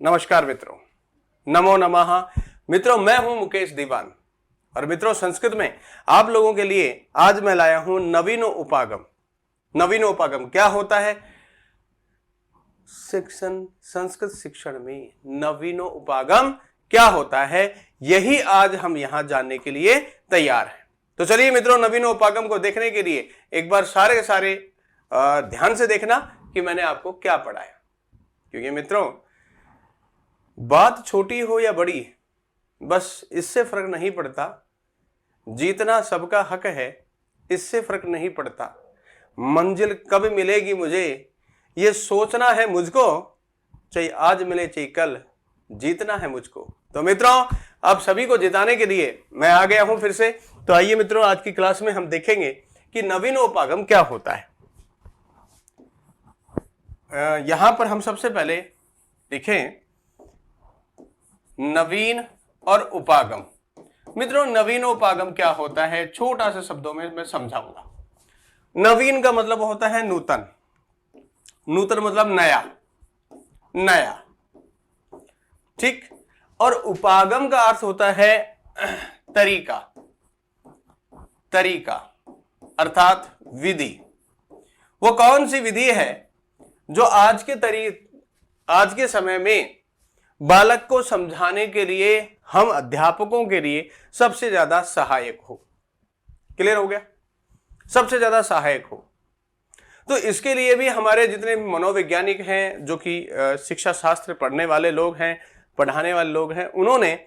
नमस्कार मित्रों, नमो नमः। मित्रों, मैं हूं मुकेश दीवान और मित्रों संस्कृत में आप लोगों के लिए आज मैं लाया हूं नवीनो उपागम। नवीनो उपागम क्या होता है? संस्कृत शिक्षण में नवीनो उपागम क्या होता है, यही आज हम यहां जानने के लिए तैयार हैं। तो चलिए मित्रों, नवीनो उपागम को देखने के लिए एक बार सारे के सारे ध्यान से देखना कि मैंने आपको क्या पढ़ाया, क्योंकि मित्रों बात छोटी हो या बड़ी बस इससे फर्क नहीं पड़ता, जीतना सबका हक है इससे फर्क नहीं पड़ता, मंजिल कब मिलेगी मुझे ये सोचना है मुझको, चाहे आज मिले चाहे कल, जीतना है मुझको। तो मित्रों अब सभी को जिताने के लिए मैं आ गया हूं फिर से। तो आइए मित्रों, आज की क्लास में हम देखेंगे कि नवीनोपागम क्या होता है। यहां पर हम सबसे पहले देखें नवीन और उपागम। मित्रों नवीनोपागम क्या होता है, छोटा सा शब्दों में मैं समझाऊंगा। नवीन का मतलब होता है नूतन, नूतन मतलब नया, नया, ठीक। और उपागम का अर्थ होता है तरीका, तरीका अर्थात विधि। वो कौन सी विधि है जो आज के समय में बालक को समझाने के लिए, हम अध्यापकों के लिए सबसे ज्यादा सहायक हो। क्लियर हो गया? सबसे ज्यादा सहायक हो। तो इसके लिए भी हमारे जितने मनोवैज्ञानिक हैं, जो कि शिक्षा शास्त्र पढ़ने वाले लोग हैं, पढ़ाने वाले लोग हैं, उन्होंने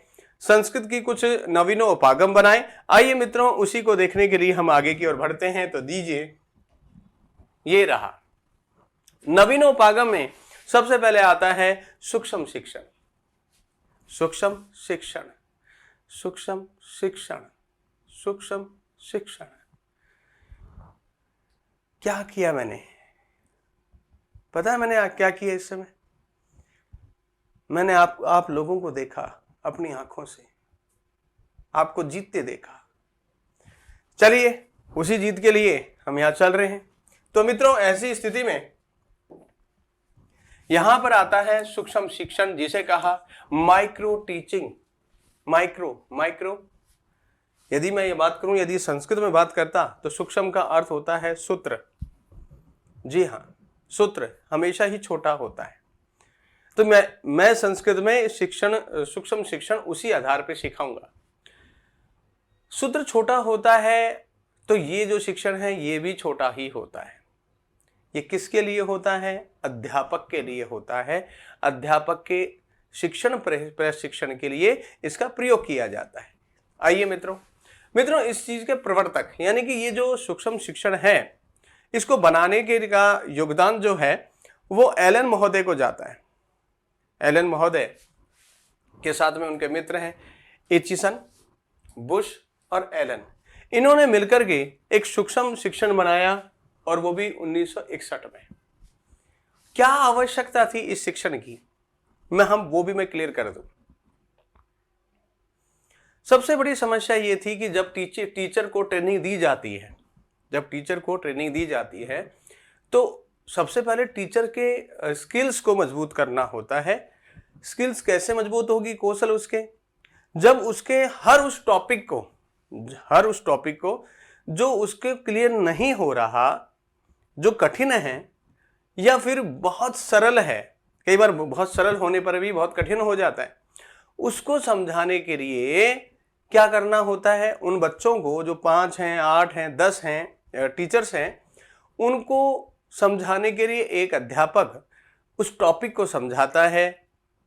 संस्कृत की कुछ नवीनोपागम बनाए। आइए मित्रों उसी को देखने के लिए हम आगे की ओर बढ़ते हैं। तो दीजिए, ये रहा नवीनोपागम में सबसे पहले आता है सूक्ष्म शिक्षण। सूक्ष्म शिक्षण, सूक्ष्म शिक्षण, सूक्ष्म शिक्षण। क्या किया मैंने? पता है मैंने क्या किया इस समय? मैंने आप लोगों को देखा, अपनी आंखों से आपको जीतते देखा। चलिए उसी जीत के लिए हम यहां चल रहे हैं। तो मित्रों ऐसी स्थिति में यहां पर आता है सूक्ष्म शिक्षण, जिसे कहा माइक्रो टीचिंग। माइक्रो यदि मैं ये बात करूं, यदि संस्कृत में बात करता तो सूक्ष्म का अर्थ होता है सूत्र। जी हां, सूत्र हमेशा ही छोटा होता है। तो मैं संस्कृत में शिक्षण, सूक्ष्म शिक्षण उसी आधार पर सिखाऊंगा। सूत्र छोटा होता है तो ये जो शिक्षण है ये भी छोटा ही होता है। ये किसके लिए होता है? अध्यापक के लिए होता है। अध्यापक के शिक्षण प्रशिक्षण के लिए इसका प्रयोग किया जाता है। आइए मित्रों इस चीज के प्रवर्तक यानी कि ये जो सूक्ष्म शिक्षण है, इसको बनाने के का योगदान जो है वो एलन महोदय को जाता है। एलन महोदय के साथ में उनके मित्र हैं एचिसन, बुश और एलन। इन्होंने मिलकर के एक सूक्ष्म शिक्षण बनाया, और वो भी 1961 में। क्या आवश्यकता थी इस शिक्षण की, वो भी मैं क्लियर कर दूं। सबसे बड़ी समस्या ये थी कि जब टीचर को ट्रेनिंग दी जाती है, जब टीचर को ट्रेनिंग दी जाती है तो सबसे पहले टीचर के स्किल्स को मजबूत करना होता है। स्किल्स कैसे मजबूत होगी? कौशल उसके, जब उसके हर उस टॉपिक को जो उसके क्लियर नहीं हो रहा, जो कठिन है या फिर बहुत सरल है, कई बार बहुत सरल होने पर भी बहुत कठिन हो जाता है, उसको समझाने के लिए क्या करना होता है? उन बच्चों को जो 5 हैं, 8 हैं, 10 हैं टीचर्स हैं, उनको समझाने के लिए एक अध्यापक उस टॉपिक को समझाता है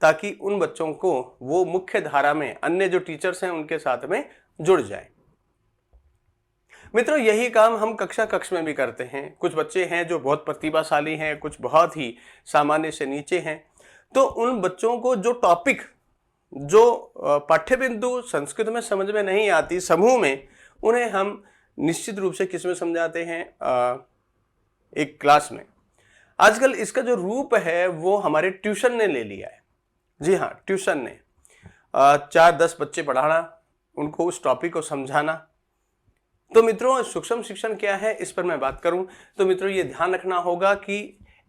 ताकि उन बच्चों को वो मुख्य धारा में अन्य जो टीचर्स हैं उनके साथ में जुड़ जाए। मित्रों यही काम हम कक्ष में भी करते हैं। कुछ बच्चे हैं जो बहुत प्रतिभाशाली हैं, कुछ बहुत ही सामान्य से नीचे हैं। तो उन बच्चों को जो टॉपिक, जो पाठ्य बिंदु संस्कृत में समझ में नहीं आती समूह में, उन्हें हम निश्चित रूप से किस में समझाते हैं? एक क्लास में। आजकल इसका जो रूप है वो हमारे ट्यूशन ने ले लिया है। जी हाँ, ट्यूशन ने 4-10 बच्चे पढ़ाना, उनको उस टॉपिक को समझाना। तो मित्रों सूक्ष्म शिक्षण क्या है इस पर मैं बात करूं तो मित्रों ये ध्यान रखना होगा कि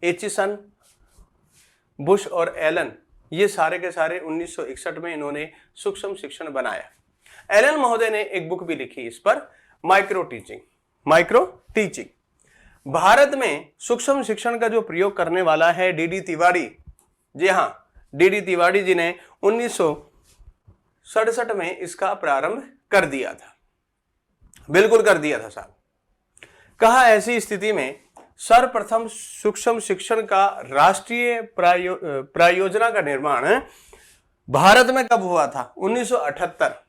एचिसन, बुश और एलन ये सारे के सारे 1961 में इन्होंने सूक्ष्म शिक्षण बनाया। एलन महोदय ने एक बुक भी लिखी इस पर, micro teaching. Micro teaching. Bharat में सूक्ष्म शिक्षण का जो प्रयोग करने वाला है डीडी तिवारी। जी हाँ, डीडी तिवारी जी ने 1967 में इसका प्रारंभ कर दिया था, बिल्कुल कर दिया था साहब। कहा ऐसी स्थिति में सर्वप्रथम सूक्ष्म शिक्षण का राष्ट्रीय प्रायोजना का निर्माण भारत में कब हुआ था? 1978।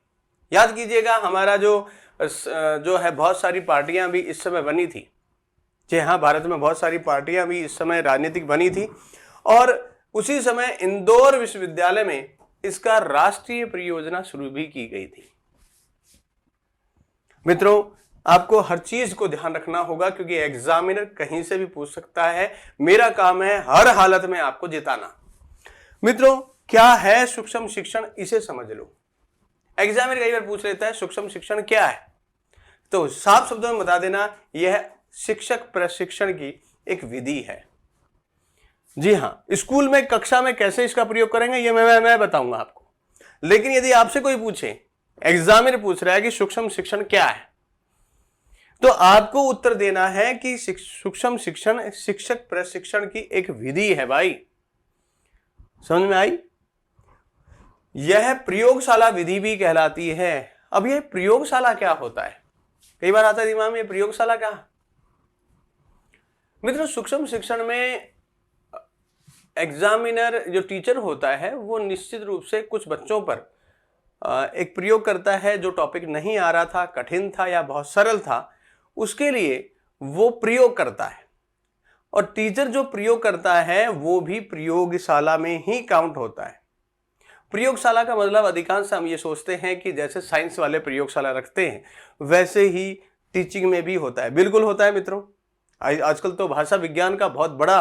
याद कीजिएगा, हमारा जो है बहुत सारी पार्टियां भी इस समय बनी थी। जी हाँ, भारत में बहुत सारी पार्टियां भी इस समय राजनीतिक बनी थी और उसी समय इंदौर विश्वविद्यालय में इसका राष्ट्रीय परियोजना शुरू भी की गई थी। मित्रों, आपको हर चीज को ध्यान रखना होगा क्योंकि एग्जामिनर कहीं से भी पूछ सकता है। मेरा काम है हर हालत में आपको जिताना। मित्रों, क्या है सूक्ष्म शिक्षण, इसे समझ लो। एग्जामिनर कई बार पूछ लेता है सूक्ष्म शिक्षण क्या है, तो साफ शब्दों में बता देना, यह शिक्षक प्रशिक्षण की एक विधि है। जी हाँ, स्कूल में कक्षा में कैसे इसका प्रयोग करेंगे ये मैं बताऊंगा आपको। लेकिन यदि आपसे कोई पूछे, एग्जामिनर पूछ रहा है कि सूक्ष्म शिक्षण क्या है, तो आपको उत्तर देना है कि सूक्ष्म शिक्षण शिक्षक प्रशिक्षण की एक विधि है। भाई समझ में आई? यह प्रयोगशाला विधि भी कहलाती है। अब यह प्रयोगशाला क्या होता है? कई बार आता है दिमाग में, प्रयोगशाला क्या? मित्रों, सूक्ष्म शिक्षण में एग्जामिनर जो टीचर होता है वो निश्चित रूप से कुछ बच्चों पर एक प्रयोग करता है। जो टॉपिक नहीं आ रहा था, कठिन था या बहुत सरल था, उसके लिए वो प्रयोग करता है। और टीचर जो प्रयोग करता है वो भी प्रयोगशाला में ही काउंट होता है। प्रयोगशाला का मतलब अधिकांश हम ये सोचते हैं कि जैसे साइंस वाले प्रयोगशाला रखते हैं वैसे ही टीचिंग में भी होता है। बिल्कुल होता है मित्रों। आजकल तो भाषा विज्ञान का बहुत बड़ा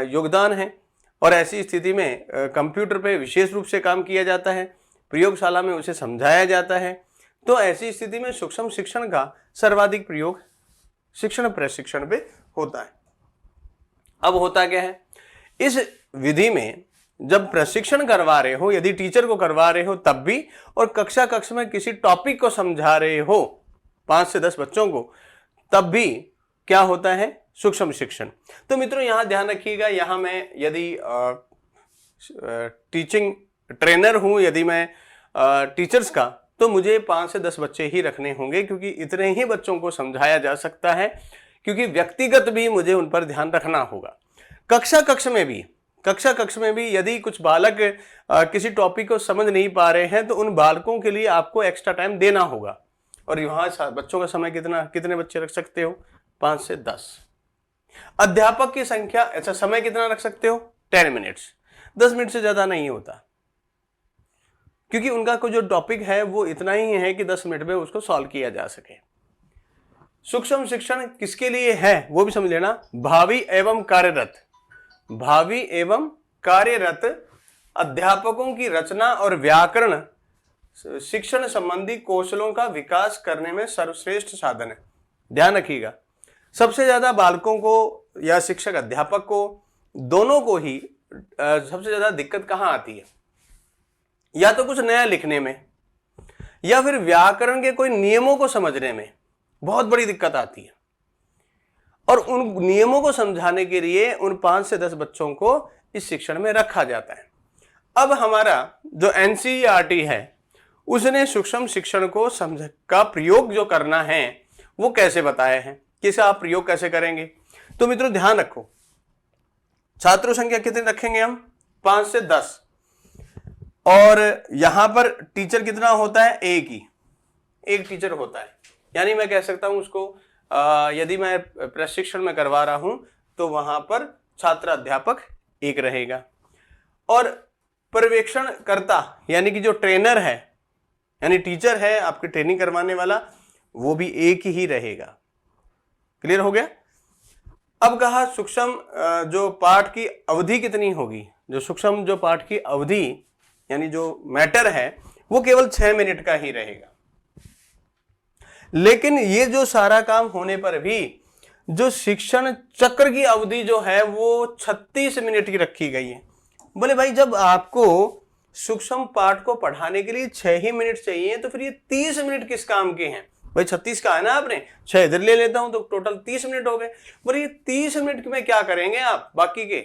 योगदान है और ऐसी स्थिति में कंप्यूटर पे विशेष रूप से काम किया जाता है, प्रयोगशाला में उसे समझाया जाता है। तो ऐसी स्थिति में सूक्ष्म शिक्षण का सर्वाधिक प्रयोग शिक्षण प्रशिक्षण पे होता है। अब होता क्या है, इस विधि में जब प्रशिक्षण करवा रहे हो, यदि टीचर को करवा रहे हो तब भी, और कक्षा में किसी टॉपिक को समझा रहे हो 5 से 10 बच्चों को, तब भी क्या होता है? सूक्ष्म शिक्षण। तो मित्रों यहां ध्यान रखिएगा, यहां मैं यदि टीचिंग ट्रेनर हूं, यदि मैं टीचर्स का, तो मुझे 5 से 10 बच्चे ही रखने होंगे क्योंकि इतने ही बच्चों को समझाया जा सकता है, क्योंकि व्यक्तिगत भी मुझे उन पर ध्यान रखना होगा। कक्षा में भी यदि कुछ बालक किसी टॉपिक को समझ नहीं पा रहे हैं तो उन बालकों के लिए आपको एक्स्ट्रा टाइम देना होगा। और यहाँ बच्चों का समय कितने बच्चे रख सकते हो? 5 से 10। अध्यापक की संख्या, ऐसा समय कितना रख सकते हो? 10 मिनट्स। 10 मिनट से ज्यादा नहीं होता, क्योंकि उनका कोई जो टॉपिक है वो इतना ही है कि 10 मिनट में उसको सॉल्व किया जा सके। सूक्ष्म शिक्षण किसके लिए है वो भी समझ लेना। भावी एवं कार्यरत अध्यापकों की रचना और व्याकरण शिक्षण संबंधी कौशलों का विकास करने में सर्वश्रेष्ठ साधन है। ध्यान रखिएगा, सबसे ज्यादा बालकों को या शिक्षक अध्यापक को, दोनों को ही सबसे ज्यादा दिक्कत कहां आती है? या तो कुछ नया लिखने में या फिर व्याकरण के कोई नियमों को समझने में बहुत बड़ी दिक्कत आती है। और उन नियमों को समझाने के लिए उन 5 से 10 बच्चों को इस शिक्षण में रखा जाता है। अब हमारा जो एनसीईआरटी है उसने सूक्ष्म शिक्षण को समझ का प्रयोग जो करना है वो कैसे बताया है, किसे आप प्रयोग कैसे करेंगे? तो मित्रों ध्यान रखो, छात्रों संख्या कितनी रखेंगे हम? 5 से 10। और यहां पर टीचर कितना होता है? एक टीचर होता है। यानी मैं कह सकता हूं उसको, यदि मैं प्रशिक्षण में करवा रहा हूं तो वहां पर छात्र अध्यापक एक रहेगा और पर्यवेक्षण करता यानी कि जो ट्रेनर है यानी टीचर है आपकी ट्रेनिंग करवाने वाला, वो भी एक ही रहेगा। क्लियर हो गया? अब कहा सूक्ष्म जो पाठ की अवधि कितनी होगी? जो सूक्ष्म जो पाठ की अवधि यानी जो मैटर है वो केवल 6 मिनट का ही रहेगा। लेकिन ये जो सारा काम होने पर भी जो शिक्षण चक्र की अवधि जो है वो 36 मिनट की रखी गई है। बोले भाई जब आपको सूक्ष्म पाठ को पढ़ाने के लिए 6 ही मिनट चाहिए तो फिर ये 30 मिनट किस काम के हैं? भाई 36 का है ना, आपने 6 इधर ले लेता हूं तो टोटल 30 मिनट हो गए। बोले ये 30 मिनट में क्या करेंगे आप बाकी के?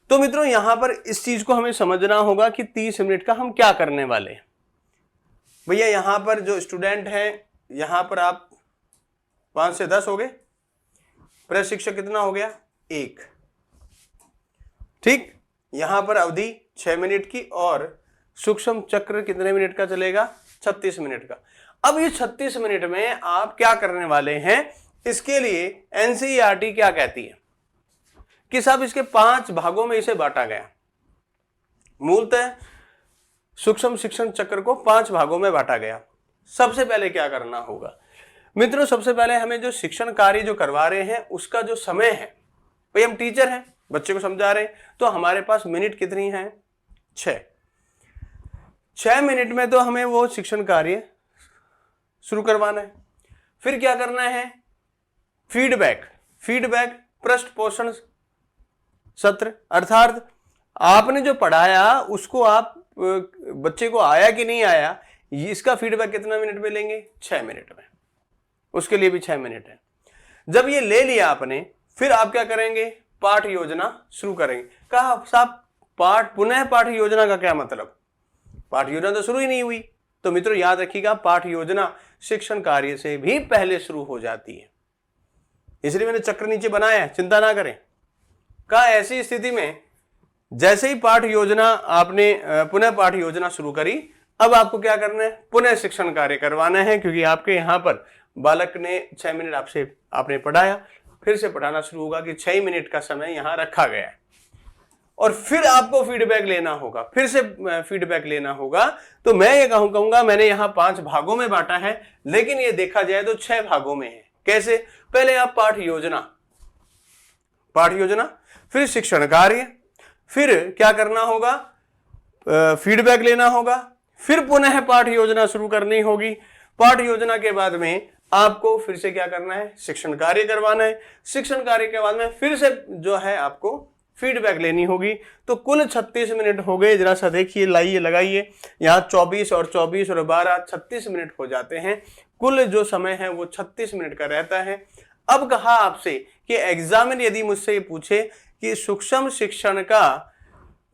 तो मित्रों यहां पर इस चीज को हमें समझना होगा कि 30 मिनट का हम क्या करने वाले हैं। भैया यहां पर जो स्टूडेंट हैं, यहां पर आप 5 से 10 हो गए, प्रशिक्षक कितना हो गया? 1। ठीक, यहां पर अवधि 6 मिनट की और सूक्ष्म चक्र कितने मिनट का चलेगा? 36 मिनट का। अब ये 36 मिनट में आप क्या करने वाले हैं? इसके लिए एनसीईआरटी क्या कहती है कि साहब इसके 5 भागों में इसे बांटा गया। मूलतः सूक्ष्म शिक्षण चक्र को 5 भागों में बांटा गया। सबसे पहले क्या करना होगा मित्रों? सबसे पहले हमें जो शिक्षण कार्य जो करवा रहे हैं उसका जो समय है, भाई हम टीचर हैं, बच्चे को समझा रहे हैं, तो हमारे पास मिनट कितनी है? 6 मिनट में तो हमें वो शिक्षण कार्य शुरू करवाना है। फिर क्या करना है? फीडबैक पृष्ठ पोषण सत्र, अर्थात आपने जो पढ़ाया उसको आप बच्चे को आया कि नहीं आया, इसका फीडबैक कितना मिनट में लेंगे? 6 मिनट में। उसके लिए भी 6 मिनट है। जब ये ले लिया आपने, फिर आप क्या करेंगे? पाठ योजना शुरू करेंगे। कहा साहब पुनः पाठ योजना का क्या मतलब? पाठ योजना तो शुरू ही नहीं हुई। तो मित्रों याद रखिएगा, पाठ योजना शिक्षण कार्य से भी पहले शुरू हो जाती है, इसलिए मैंने चक्र नीचे बनाया है, चिंता ना करें। कहा ऐसी स्थिति में जैसे ही पाठ योजना आपने पुनः पाठ योजना शुरू करी, अब आपको क्या करना है? पुनः शिक्षण कार्य करवाना है, क्योंकि आपके यहां पर बालक ने 6 मिनट आपने पढ़ाया, फिर से पढ़ाना शुरू होगा कि 6 मिनट का समय यहां रखा गया है और फिर आपको फीडबैक लेना होगा, फिर से फीडबैक लेना होगा। तो मैं ये कहूंगा मैंने यहां 5 भागों में बांटा है, लेकिन ये देखा जाए तो 6 भागों में है। कैसे? पहले आप पाठ योजना, फिर शिक्षण कार्य, फिर क्या करना होगा? फीडबैक लेना होगा, फिर पुनः पाठ योजना शुरू करनी होगी। पाठ योजना के बाद में आपको फिर से क्या करना है? शिक्षण कार्य करवाना है। शिक्षण कार्य के बाद में फिर से जो है आपको फीडबैक लेनी होगी। तो कुल 36 मिनट हो गए। जरा सा देखिए, लाइए, लगाइए, यहाँ 24 और 12 36 मिनट हो जाते हैं। कुल जो समय है वो 36 मिनट का रहता है। अब कहा आपसे कि एग्जामिनर यदि मुझसे ये पूछे कि सूक्ष्म शिक्षण का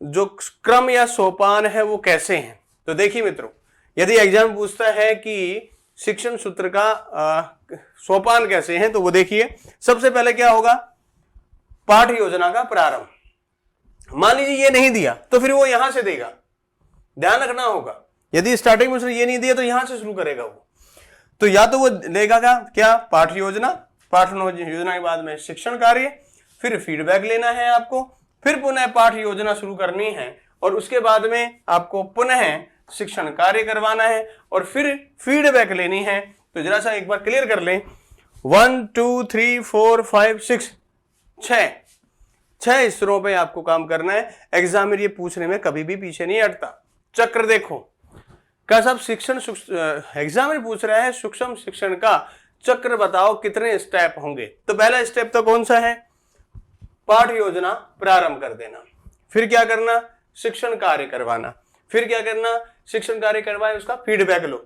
जो क्रम या सोपान है वो कैसे हैं, तो देखिए मित्रों, यदि एग्जाम पूछता है कि शिक्षण सूत्र का सोपान कैसे हैं, तो वो देखिए सबसे पहले क्या होगा? पाठ योजना का प्रारंभ। मान लीजिए ये नहीं दिया तो फिर वो यहां से देगा, ध्यान रखना होगा। यदि स्टार्टिंग में ये नहीं दिया तो यहां से शुरू करेगा वो। तो या तो वो लेगा क्या? पाठ योजना के बाद में शिक्षण कार्य, फिर फीडबैक लेना है आपको, फिर पुनः पाठ योजना शुरू करनी है और उसके बाद में आपको पुनः शिक्षण कार्य करवाना है और फिर फीडबैक लेनी है। तो जरा सा एक बार क्लियर कर लें, 1 2 3 4 5 6 6 स्तरों पे आपको काम करना है। एग्जामिनर ये पूछने में कभी भी पीछे नहीं हटता। चक्र देखो, क्या साहब एग्जामिनर पूछ रहा है सूक्ष्म शिक्षण का चक्र बताओ कितने स्टेप होंगे। तो पहला स्टेप तो कौन सा है? पाठ योजना प्रारंभ कर देना। फिर क्या करना? शिक्षण कार्य करवाना। फिर क्या करना? शिक्षण कार्य करवाए, उसका फीडबैक लो।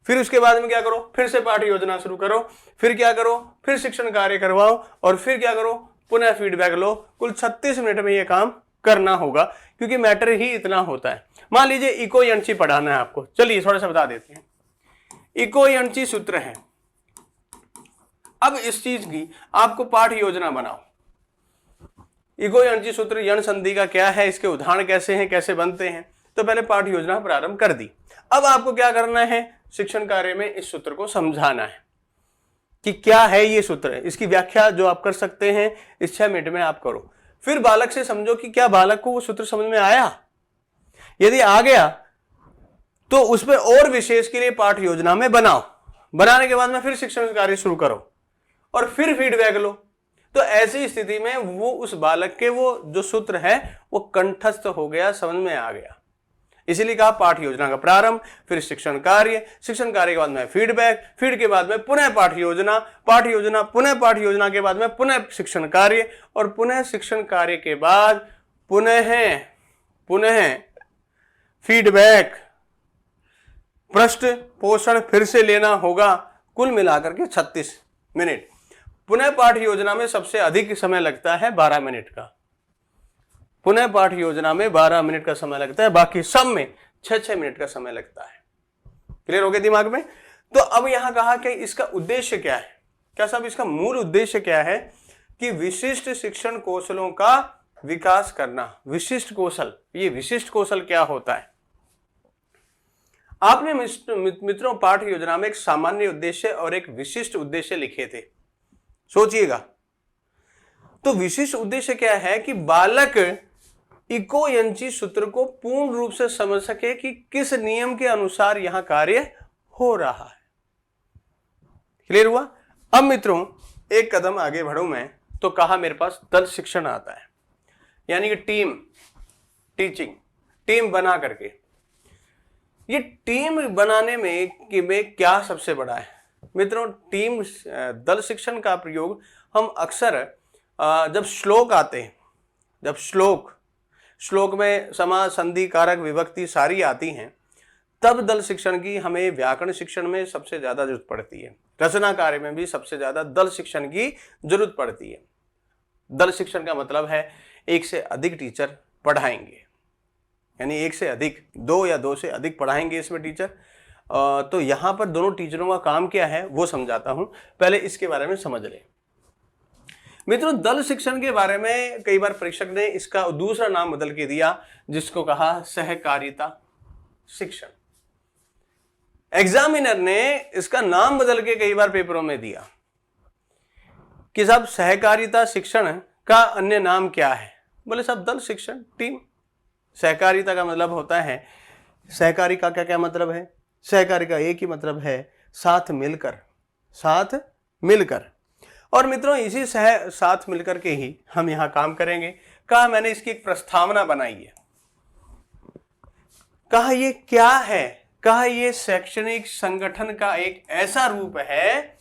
फिर उसके बाद में क्या करो? फिर से पाठ योजना शुरू करो। फिर क्या करो? फिर शिक्षण कार्य करवाओ और फिर क्या करो? पुनः फीडबैक लो। कुल 36 मिनट में यह काम करना होगा, क्योंकि मैटर ही इतना होता है। मान लीजिए इको यंची पढ़ाना है आपको, चलिए थोड़ा सा बता देते हैं। इको यंची सूत्र है। अब इस चीज की आपको पाठ योजना बनाओ। इको यंची सूत्र यण संधि का क्या है, इसके उदाहरण कैसे हैं, कैसे बनते हैं। तो पहले पाठ योजना प्रारंभ कर दी। अब आपको क्या करना है? शिक्षण कार्य में इस सूत्र को समझाना है कि क्या है ये सूत्र, इसकी व्याख्या जो आप कर सकते हैं इस 6 मिनट में आप करो। फिर बालक से समझो कि क्या बालक को वो सूत्र समझ में आया। यदि आ गया तो उस पर और विशेष के लिए पाठ योजना में बनाओ। बनाने के बाद में फिर शिक्षण कार्य शुरू करो और फिर फीडबैक लो। तो ऐसी स्थिति में वो उस बालक के वो जो सूत्र है वो कंठस्थ हो गया, समझ में आ गया। इसीलिए कहा पाठ योजना का प्रारंभ, फिर शिक्षण कार्य के बाद में फीडबैक, फीड के बाद में पुनः पाठ योजना, पुनः पाठ योजना के बाद में पुनः शिक्षण कार्य और पुनः शिक्षण कार्य के बाद पुनः पुनः फीडबैक, पृष्ठ पोषण फिर से लेना होगा, कुल मिलाकर के 36 मिनट। पुनः पाठ योजना में सबसे अधिक समय लगता है 12 मिनट का, पुनः पाठ योजना में 12 मिनट का समय लगता है, बाकी सब में 6-6 मिनट का समय लगता है। क्लियर हो गया दिमाग में? तो अब यहां कहा कि इसका उद्देश्य क्या है, क्या साहब इसका मूल उद्देश्य क्या है कि विशिष्ट शिक्षण कौशलों का विकास करना। विशिष्ट कौशल, ये विशिष्ट कौशल क्या होता है? आपने मित्रों पाठ योजना में एक सामान्य उद्देश्य और एक विशिष्ट उद्देश्य लिखे थे, सोचिएगा। तो विशिष्ट उद्देश्य क्या है कि बालक इकोयंची सूत्र को पूर्ण रूप से समझ सके कि किस नियम के अनुसार यहां कार्य हो रहा है। क्लियर हुआ? अब मित्रों एक कदम आगे बढ़ूं मैं, तो कहा मेरे पास दल शिक्षण आता है, यानी कि टीम टीचिंग, टीम बना करके। ये टीम बनाने में क्या सबसे बड़ा है मित्रों? टीम दल शिक्षण का प्रयोग हम अक्सर जब श्लोक आते हैं, जब श्लोक में समास, संधि, कारक, विभक्ति सारी आती हैं, तब दल शिक्षण की हमें व्याकरण शिक्षण में सबसे ज्यादा जरूरत पड़ती है, रचना कार्य में भी सबसे ज्यादा दल शिक्षण की जरूरत पड़ती है। दल शिक्षण का मतलब है एक से अधिक टीचर पढ़ाएंगे, यानी एक से अधिक, 2 या 2 से अधिक पढ़ाएंगे इसमें टीचर। तो यहाँ पर दोनों टीचरों का काम क्या है वो समझाता हूँ, पहले इसके बारे में समझ लें। मित्रों दल शिक्षण के बारे में कई बार परीक्षक ने इसका दूसरा नाम बदल के दिया, जिसको कहा सहकारिता शिक्षण। एग्जामिनर ने इसका नाम बदल के कई बार पेपरों में दिया कि साहब सहकारिता शिक्षण का अन्य नाम क्या है? बोले साहब दल शिक्षण, टीम। सहकारिता का मतलब होता है, सहकारी का क्या क्या मतलब है? सहकारी का एक ही मतलब है साथ मिलकर, साथ मिलकर। और मित्रों इसी साथ मिलकर के ही हम यहां काम करेंगे। कहा मैंने इसकी एक प्रस्तावना बनाई है। कहा ये क्या है? कहा ये शैक्षणिक संगठन का एक ऐसा रूप है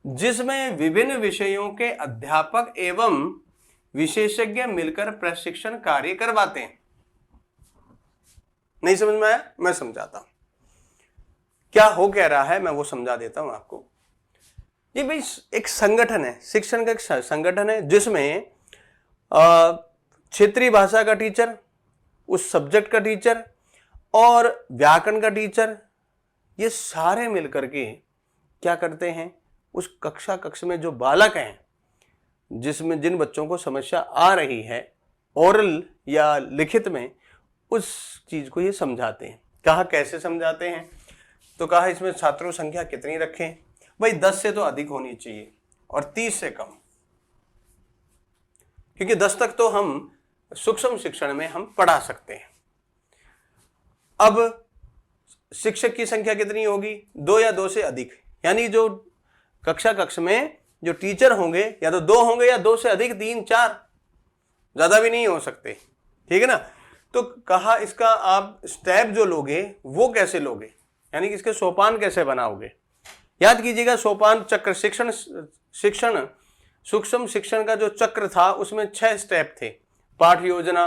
जिसमें विभिन्न विषयों के अध्यापक एवं विशेषज्ञ मिलकर प्रशिक्षण कार्य करवाते हैं। नहीं समझ में आया? मैं समझाता हूं क्या हो कह रहा है, मैं वो समझा देता हूं आपको। ये भाई एक संगठन है, शिक्षण का एक संगठन है जिसमें क्षेत्रीय भाषा का टीचर, उस सब्जेक्ट का टीचर और व्याकरण का टीचर, ये सारे मिलकर के क्या करते हैं? उस कक्ष में जो बालक हैं, जिसमें जिन बच्चों को समस्या आ रही है ओरल या लिखित में, उस चीज को ये समझाते हैं। कहा कैसे समझाते हैं? तो कहा इसमें छात्रों संख्या कितनी रखें? भाई 10 से तो अधिक होनी चाहिए और 30 से कम, क्योंकि 10 तक तो हम सूक्ष्म शिक्षण में हम पढ़ा सकते हैं। अब शिक्षक की संख्या कितनी होगी? 2 या 2 से अधिक, यानी जो कक्ष में जो टीचर होंगे या तो 2 होंगे या 2 से अधिक, 3, 4, ज्यादा भी नहीं हो सकते। ठीक है ना? तो कहा इसका आप स्टेप जो लोगे वो कैसे लोगे, यानी कि इसके सोपान कैसे बनाओगे? याद कीजिएगा सोपान चक्र, शिक्षण सूक्ष्म शिक्षण का जो चक्र था उसमें 6 स्टेप थे। पाठ योजना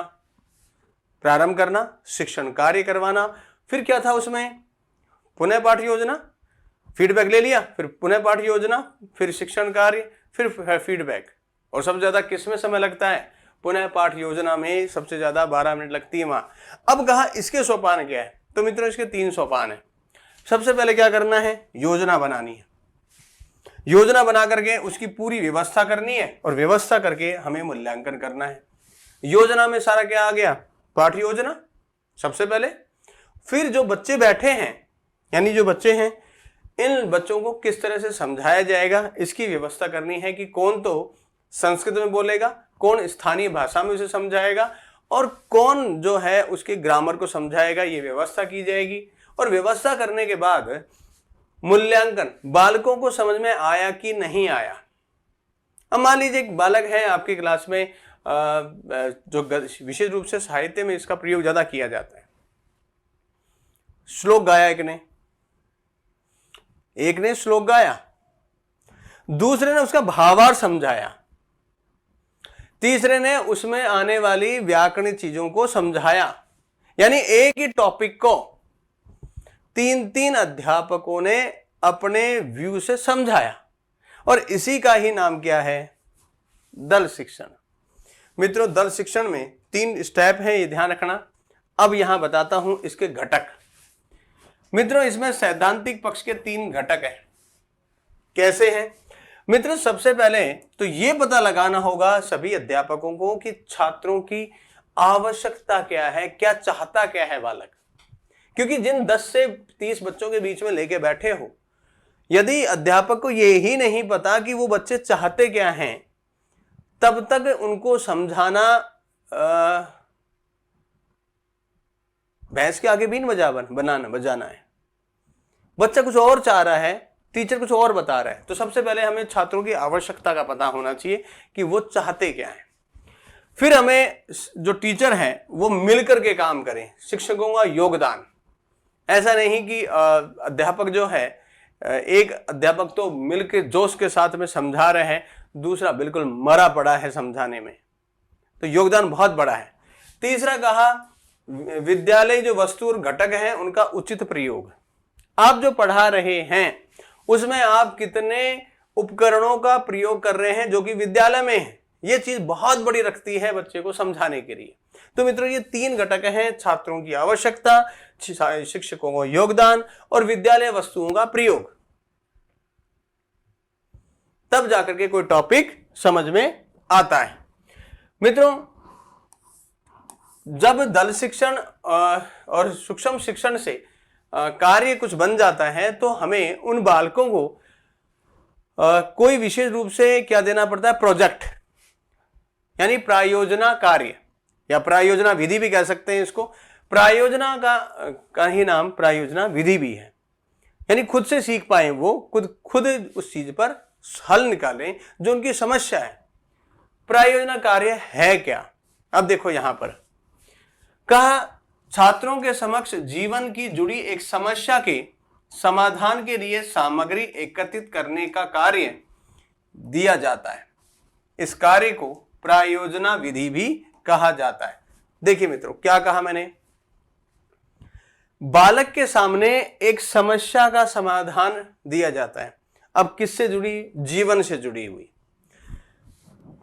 प्रारंभ करना, शिक्षण कार्य करवाना, फिर क्या था उसमें? पुनः पाठ योजना, फीडबैक ले लिया, फिर पुनः पाठ योजना, फिर शिक्षण कार्य, फिर फीडबैक। और सबसे ज्यादा किस में समय लगता है? पुनः पाठ योजना में सबसे ज्यादा 12 मिनट लगती है वहां। अब कहा इसके सोपान क्या है? तो मित्रों इसके 3 सोपान है। सबसे पहले क्या करना है? योजना बनानी है। योजना बना करके उसकी पूरी व्यवस्था करनी है और व्यवस्था करके हमें मूल्यांकन करना है। योजना में सारा क्या आ गया? पाठ योजना सबसे पहले, फिर जो बच्चे बैठे हैं, यानी जो बच्चे हैं, इन बच्चों को किस तरह से समझाया जाएगा इसकी व्यवस्था करनी है कि कौन तो संस्कृत में बोलेगा, कौन स्थानीय भाषा में उसे समझाएगा और कौन जो है उसके ग्रामर को समझाएगा, ये व्यवस्था की जाएगी। और व्यवस्था करने के बाद मूल्यांकन, बालकों को समझ में आया कि नहीं आया। अब मान लीजिए एक बालक है आपकी क्लास में, जो विशेष रूप से साहित्य में इसका प्रयोग ज्यादा किया जाता है। श्लोक गाया एक ने श्लोक गाया, दूसरे ने उसका भावार्थ समझाया, तीसरे ने उसमें आने वाली व्याकरणिक चीजों को समझाया। यानी एक ही टॉपिक को 3-3 अध्यापकों ने अपने व्यू से समझाया, और इसी का ही नाम क्या है? दल शिक्षण। मित्रों, दल शिक्षण में 3 स्टेप हैं, ये ध्यान रखना। अब यहां बताता हूं इसके घटक। मित्रों, इसमें सैद्धांतिक पक्ष के 3 घटक हैं। कैसे हैं मित्रों? सबसे पहले तो ये पता लगाना होगा सभी अध्यापकों को कि छात्रों की आवश्यकता क्या है, क्या चाहता क्या है बालक। क्योंकि जिन 10 से 30 बच्चों के बीच में लेके बैठे हो, यदि अध्यापक को ये ही नहीं पता कि वो बच्चे चाहते क्या हैं, तब तक उनको समझाना भैंस के आगे बीन बजाना है। बच्चा कुछ और चाह रहा है, टीचर कुछ और बता रहा है। तो सबसे पहले हमें छात्रों की आवश्यकता का पता होना चाहिए कि वो चाहते क्या है। फिर हमें जो टीचर हैं वो मिलकर के काम करें, शिक्षकों का योगदान। ऐसा नहीं कि अध्यापक जो है, एक अध्यापक तो मिलकर जोश के साथ में समझा रहे हैं, दूसरा बिल्कुल मरा पड़ा है समझाने में, तो योगदान बहुत बड़ा है। तीसरा कहा, विद्यालय जो वस्तु और घटक हैं उनका उचित प्रयोग। आप जो पढ़ा रहे हैं उसमें आप कितने उपकरणों का प्रयोग कर रहे हैं जो कि विद्यालय में है, ये चीज बहुत बड़ी रखती है बच्चे को समझाने के लिए। तो मित्रों, ये 3 घटक हैं, छात्रों की आवश्यकता, शिक्षकों का योगदान और विद्यालय वस्तुओं का प्रयोग। तब जाकर के कोई टॉपिक समझ में आता है। मित्रों, जब दल शिक्षण और सूक्ष्म शिक्षण से कार्य कुछ बन जाता है, तो हमें उन बालकों को कोई विशेष रूप से क्या देना पड़ता है? प्रोजेक्ट, यानी प्रायोजना कार्य या प्रायोजना विधि भी कह सकते हैं इसको। प्रायोजना का ही नाम प्रायोजना विधि भी है, यानी खुद से सीख पाए वो, खुद उस चीज पर हल निकालें जो उनकी समस्या है। प्रायोजना कार्य है क्या? अब देखो यहां पर कहा, छात्रों के समक्ष जीवन की जुड़ी एक समस्या के समाधान के लिए सामग्री एकत्रित करने का कार्य दिया जाता है। इस कार्य को प्रायोजना विधि भी कहा जाता है। देखिए मित्रों, क्या कहा मैंने? बालक के सामने एक समस्या का समाधान दिया जाता है। अब किससे जुड़ी? जीवन से जुड़ी हुई।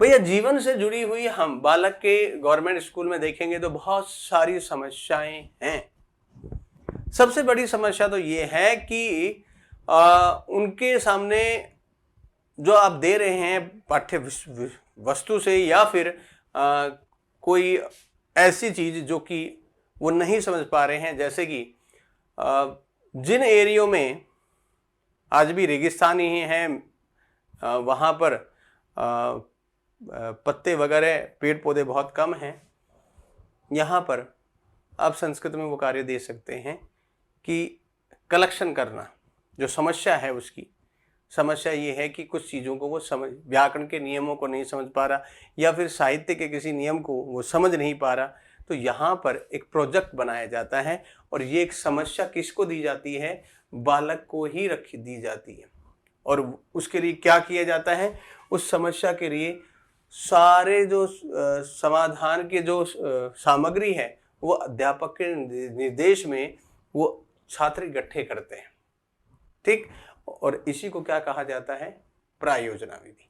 भैया, जीवन से जुड़ी हुई हम बालक के गवर्नमेंट स्कूल में देखेंगे तो बहुत सारी समस्याएं हैं। सबसे बड़ी समस्या तो ये है कि उनके सामने जो आप दे रहे हैं पाठ्य वस्तु से, या फिर कोई ऐसी चीज जो कि वो नहीं समझ पा रहे हैं, जैसे कि जिन एरियो में आज भी रेगिस्तान ही हैं, वहाँ पर पत्ते वगैरह पेड़ पौधे बहुत कम हैं, यहाँ पर आप संस्कृत में वो कार्य दे सकते हैं कि कलेक्शन करना। जो समस्या है, उसकी समस्या ये है कि कुछ चीज़ों को वो समझ, व्याकरण के नियमों को नहीं समझ पा रहा, या फिर साहित्य के किसी नियम को वो समझ नहीं पा रहा। तो यहाँ पर एक प्रोजेक्ट बनाया जाता है, और ये एक समस्या किसको दी जाती है? बालक को ही दी जाती है। और उसके लिए क्या किया जाता है? उस समस्या के लिए सारे जो समाधान के जो सामग्री है वो अध्यापक के निर्देश में वो छात्र इकट्ठे करते हैं। ठीक, और इसी को क्या कहा जाता है? प्रायोजना विधि।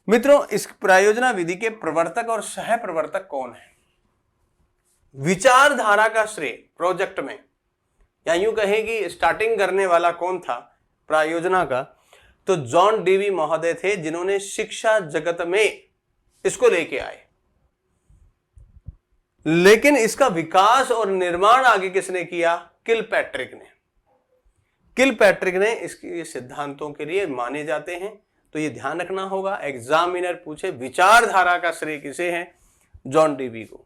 मित्रों, इस प्रायोजना विधि के प्रवर्तक और सह प्रवर्तक कौन है? विचारधारा का श्रेय प्रोजेक्ट में, या यूं कहें कि स्टार्टिंग करने वाला कौन था प्रायोजना का? तो जॉन डीवी महोदय थे, जिन्होंने शिक्षा जगत में इसको लेके आए। लेकिन इसका विकास और निर्माण आगे किसने किया? किलपैट्रिक ने। किलपैट्रिक ने इसके सिद्धांतों के लिए माने जाते हैं। तो ये ध्यान रखना होगा, एग्जामिनर पूछे विचारधारा का श्रेय किसे है? जॉन डीवी को।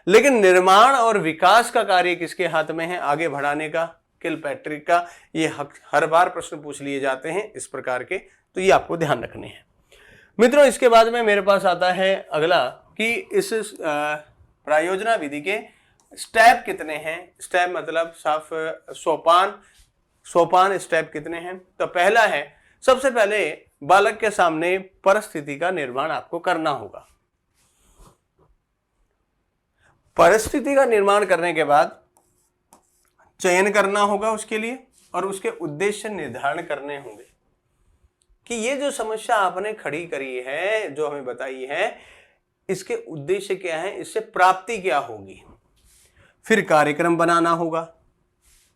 लेकिन निर्माण और विकास का कार्य किसके हाथ में है आगे बढ़ाने का? किलपैट्रिक का। ये हर बार प्रश्न पूछ लिए जाते हैं इस प्रकार के, तो ये आपको ध्यान रखने हैं। मित्रों, इसके बाद में मेरे पास आता है अगला कि इस प्रायोजना विधि के स्टेप कितने हैं। स्टेप मतलब साफ सोपान स्टेप कितने हैं? तो पहला है, सबसे पहले बालक के सामने परिस्थिति का निर्माण आपको करना होगा। परिस्थिति का निर्माण करने के बाद चयन करना होगा उसके लिए और उसके उद्देश्य निर्धारण करने होंगे कि ये जो समस्या आपने खड़ी करी है, जो हमें बताई है, इसके उद्देश्य क्या है, इससे प्राप्ति क्या होगी। फिर कार्यक्रम बनाना होगा।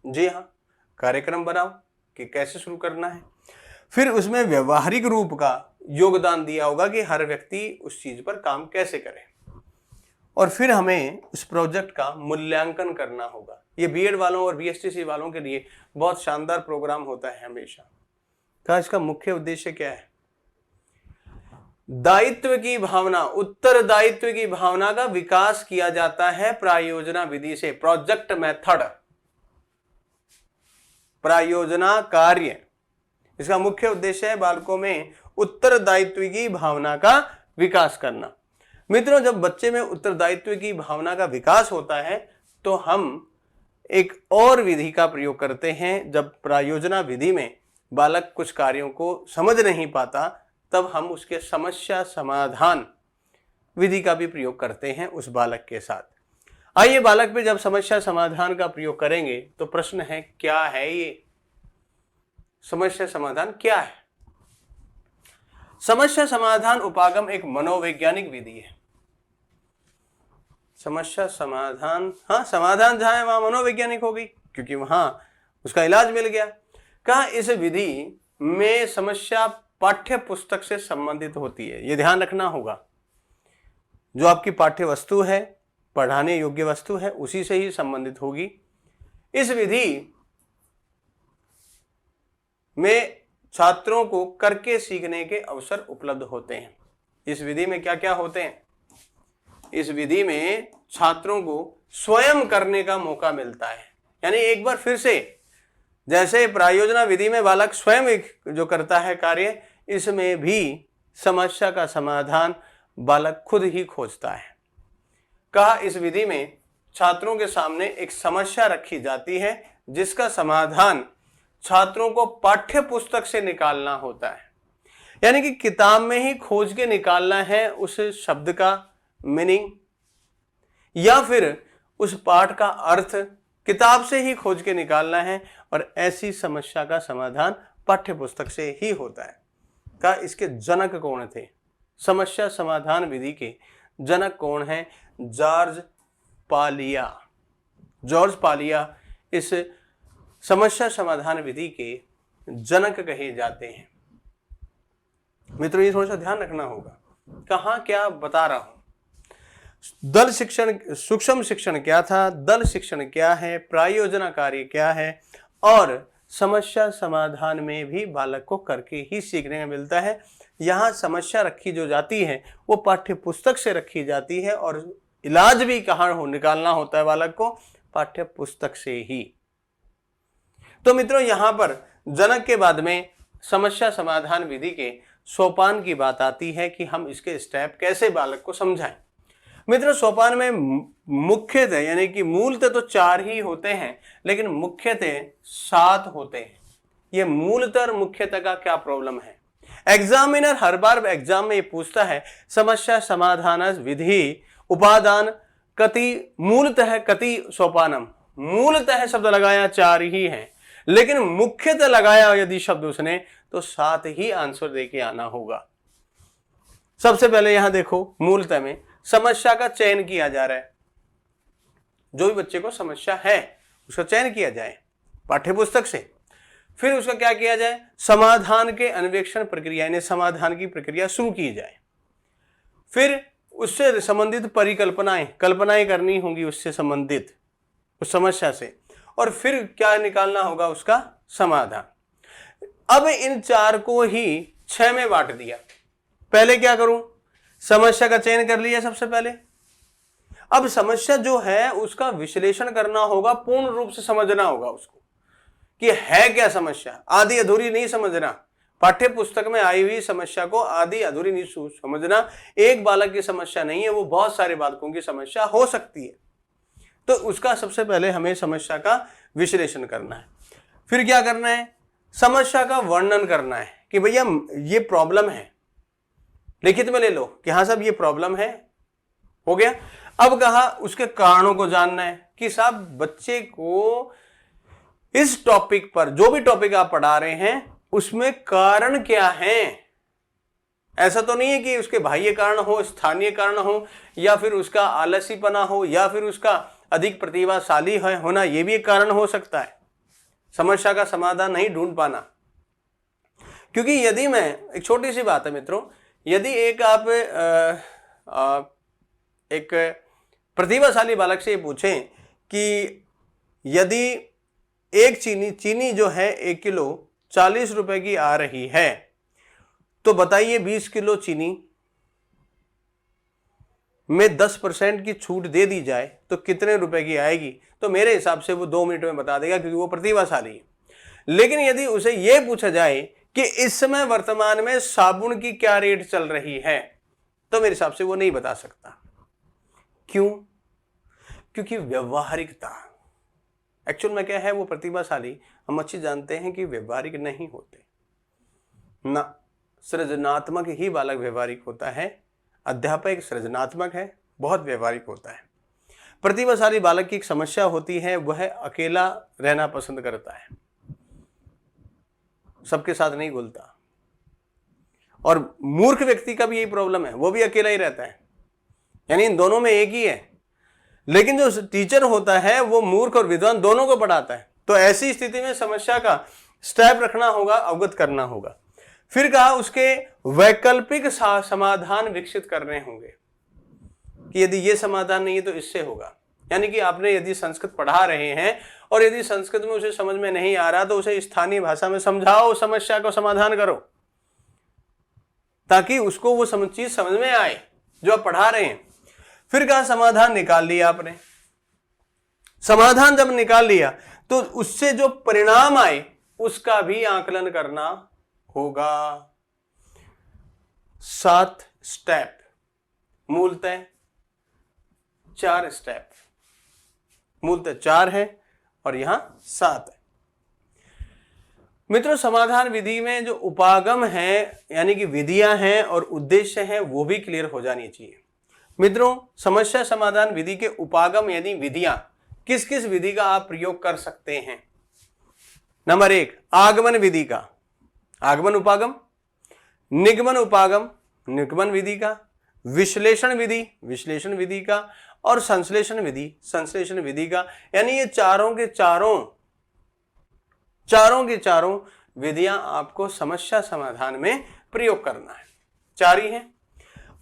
जी हाँ, कार्यक्रम बनाओ कि कैसे शुरू करना है। फिर उसमें व्यवहारिक रूप का योगदान दिया होगा कि हर व्यक्ति उस चीज पर काम कैसे करे। और फिर हमें उस प्रोजेक्ट का मूल्यांकन करना होगा। ये बीएड वालों और बीएसटीसी वालों के लिए बहुत शानदार प्रोग्राम होता है हमेशा। का इसका मुख्य उद्देश्य क्या है? दायित्व की भावना, उत्तरदायित्व की भावना का विकास किया जाता है प्रायोजना विधि से। प्रोजेक्ट मेथड, प्रायोजना कार्य, इसका मुख्य उद्देश्य है बालकों में उत्तरदायित्व की भावना का विकास करना। मित्रों, जब बच्चे में उत्तरदायित्व की भावना का विकास होता है तो हम एक और विधि का प्रयोग करते हैं। जब प्रायोजना विधि में बालक कुछ कार्यों को समझ नहीं पाता तब हम उसके समस्या समाधान विधि का भी प्रयोग करते हैं उस बालक के साथ। आइए बालक पे जब समस्या समाधान का प्रयोग करेंगे तो प्रश्न है, क्या है ये समस्या समाधान? क्या है समस्या समाधान? उपागम एक मनोवैज्ञानिक विधि है। समस्या समाधान, हाँ, समाधान जहां है वहां मनोवैज्ञानिक होगी क्योंकि वहां उसका इलाज मिल गया। कहा इस विधि में समस्या पाठ्य पुस्तक से संबंधित होती है। यह ध्यान रखना होगा, जो आपकी पाठ्य वस्तु है, पढ़ाने योग्य वस्तु है, उसी से ही संबंधित होगी। इस विधि में छात्रों को करके सीखने के अवसर उपलब्ध होते हैं। इस विधि में क्या क्या होते हैं? इस विधि में छात्रों को स्वयं करने का मौका मिलता है। यानी एक बार फिर से, जैसे प्रायोजना विधि में बालक स्वयं एक जो करता है कार्य, इसमें भी समस्या का समाधान बालक खुद ही खोजता है। कहा इस विधि में छात्रों के सामने एक समस्या रखी जाती है जिसका समाधान छात्रों को पाठ्य पुस्तक से निकालना होता है। यानी कि किताब में ही खोज के निकालना है उस शब्द का मीनिंग, या फिर उस पाठ का अर्थ किताब से ही खोज के निकालना है। और ऐसी समस्या का समाधान पाठ्य पुस्तक से ही होता है। का इसके जनक कौन थे? समस्या समाधान विधि के जनक कौन है? जॉर्ज पालिया। जॉर्ज पालिया इस समस्या समाधान विधि के जनक कहे जाते हैं। मित्रों, ये थोड़ा सा ध्यान रखना होगा कहाँ क्या बता रहा हूं। दल शिक्षण, सूक्ष्म शिक्षण क्या था, दल शिक्षण क्या है, प्रायोजना कार्य क्या है, और समस्या समाधान में भी बालक को करके ही सीखने में मिलता है। यहाँ समस्या रखी जो जाती है वो पाठ्य पुस्तक से रखी जाती है और इलाज भी कहाँ निकालना होता है बालक को? पाठ्य पुस्तक से ही। तो मित्रों, यहाँ पर जनक के बाद में समस्या समाधान विधि के सोपान की बात आती है कि हम इसके स्टेप कैसे बालक को समझाएं। मित्रों, सोपान में मुख्यतः यानी कि मूलतः तो 4 ही होते हैं, लेकिन मुख्यतः 7 होते हैं। ये मूलतः और मुख्यतः का क्या प्रॉब्लम है? एग्जामिनर हर बार एग्जाम में ये पूछता है, समस्या समाधान विधि उपादान कति मूलतः कति सोपानम। मूलतः शब्द लगाया 4 ही है, लेकिन मुख्यतः लगाया यदि शब्द उसने तो 7 ही आंसर देके आना होगा। सबसे पहले यहां देखो, मूलतः में समस्या का चयन किया जा रहा है। जो भी बच्चे को समस्या है उसका चयन किया जाए पाठ्यपुस्तक से। फिर उसका क्या किया जाए? समाधान के अन्वेषण प्रक्रिया, यानी समाधान की प्रक्रिया शुरू की जाए। फिर उससे संबंधित कल्पनाएं करनी होंगी उससे संबंधित उस समस्या से, और फिर क्या निकालना होगा? उसका समाधान। अब इन 4 को ही 6 में बांट दिया। पहले क्या करूं? समस्या का चयन कर लिया सबसे पहले। अब समस्या जो है उसका विश्लेषण करना होगा, पूर्ण रूप से समझना होगा उसको कि है क्या समस्या। आधी अधूरी नहीं समझना। पाठ्य पुस्तक में आई हुई समस्या को आधी अधूरी नहीं समझना। एक बालक की समस्या नहीं है, वो बहुत सारे बालकों की समस्या हो सकती है। तो उसका सबसे पहले हमें समस्या का विश्लेषण करना है। फिर क्या करना है? समस्या का वर्णन करना है कि भैया ये प्रॉब्लम है, लिखित में ले लो कि हाँ साहब ये प्रॉब्लम है। हो गया। अब कहा उसके कारणों को जानना है कि साहब बच्चे को इस टॉपिक पर, जो भी टॉपिक आप पढ़ा रहे हैं, उसमें कारण क्या है। ऐसा तो नहीं है कि उसके बाह्य कारण हो, स्थानीय कारण हो, या फिर उसका आलसीपना हो, या फिर उसका अधिक प्रतिभाशाली होना, यह भी एक कारण हो सकता है समस्या का समाधान नहीं ढूंढ पाना। क्योंकि यदि मैं, एक छोटी सी बात है मित्रों, यदि एक प्रतिभाशाली बालक से पूछें कि यदि एक चीनी जो है 1 किलो 40 रुपए की आ रही है, तो बताइए 20 किलो चीनी में 10% की छूट दे दी जाए तो कितने रुपए की आएगी। तो मेरे हिसाब से वो 2 मिनट में बता देगा, क्योंकि वो प्रतिभाशाली है। लेकिन यदि उसे यह पूछा जाए कि इस समय वर्तमान में साबुन की क्या रेट चल रही है, तो मेरे हिसाब से वो नहीं बता सकता। क्यों? क्योंकि व्यवहारिकता, एक्चुअल में क्या है, वो प्रतिभाशाली हम अच्छी जानते हैं कि व्यवहारिक नहीं होते ना, सृजनात्मक ही बालक व्यवहारिक होता है। अध्यापक सृजनात्मक है, बहुत व्यवहारिक होता है। प्रतिभाशाली बालक की एक समस्या होती है, वह अकेला रहना पसंद करता है, सबके साथ नहीं घुलता। और मूर्ख व्यक्ति का भी यही प्रॉब्लम है, वो भी अकेला ही रहता है, यानी इन दोनों में एक ही है। लेकिन जो टीचर होता है वो मूर्ख और विद्वान दोनों को पढ़ाता है। तो ऐसी स्थिति में समस्या का स्टेप रखना होगा, अवगत करना होगा। फिर कहा उसके वैकल्पिक समाधान विकसित करने होंगे कि यदि ये समाधान नहीं है तो इससे होगा। यानी कि आपने यदि संस्कृत पढ़ा रहे हैं और यदि संस्कृत में उसे समझ में नहीं आ रहा, तो उसे स्थानीय भाषा में समझाओ, समस्या को समाधान करो, ताकि उसको वो चीज समझ में आए जो आप पढ़ा रहे हैं। फिर कहा समाधान निकाल लिया आपने। समाधान जब निकाल लिया तो उससे जो परिणाम आए उसका भी आकलन करना होगा। 7 स्टेप, मूलतः 4 स्टेप, मूलतः 4 है और यहां 7 है। मित्रों, समाधान विधि में जो उपागम है, यानी कि विधियां हैं और उद्देश्य हैं, वो भी क्लियर हो जानी चाहिए। मित्रों, समस्या समाधान विधि के उपागम यानी विधियां, किस किस विधि का आप प्रयोग कर सकते हैं। नंबर 1, आगमन विधि का, आगमन उपागम, निगमन उपागम, निगमन विधि का, विश्लेषण विधि, विश्लेषण विधि का, और संश्लेषण विधि, संश्लेषण विधि का। यानी ये चारों के चारों विधियां आपको समस्या समाधान में प्रयोग करना है। 4 ही है।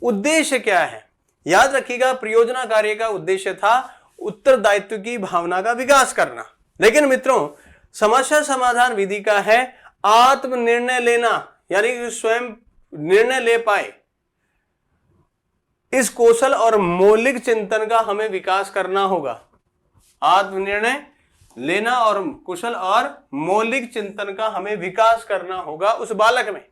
उद्देश्य क्या है? याद रखिएगा, परियोजना कार्य का उद्देश्य था उत्तरदायित्व की भावना का विकास करना। लेकिन मित्रों, समस्या समाधान विधि का है आत्मनिर्णय लेना, यानी कि स्वयं निर्णय ले पाए। इस कौशल और मौलिक चिंतन का हमें विकास करना होगा। आत्मनिर्णय लेना और कुशल और मौलिक चिंतन का हमें विकास करना होगा उस बालक में।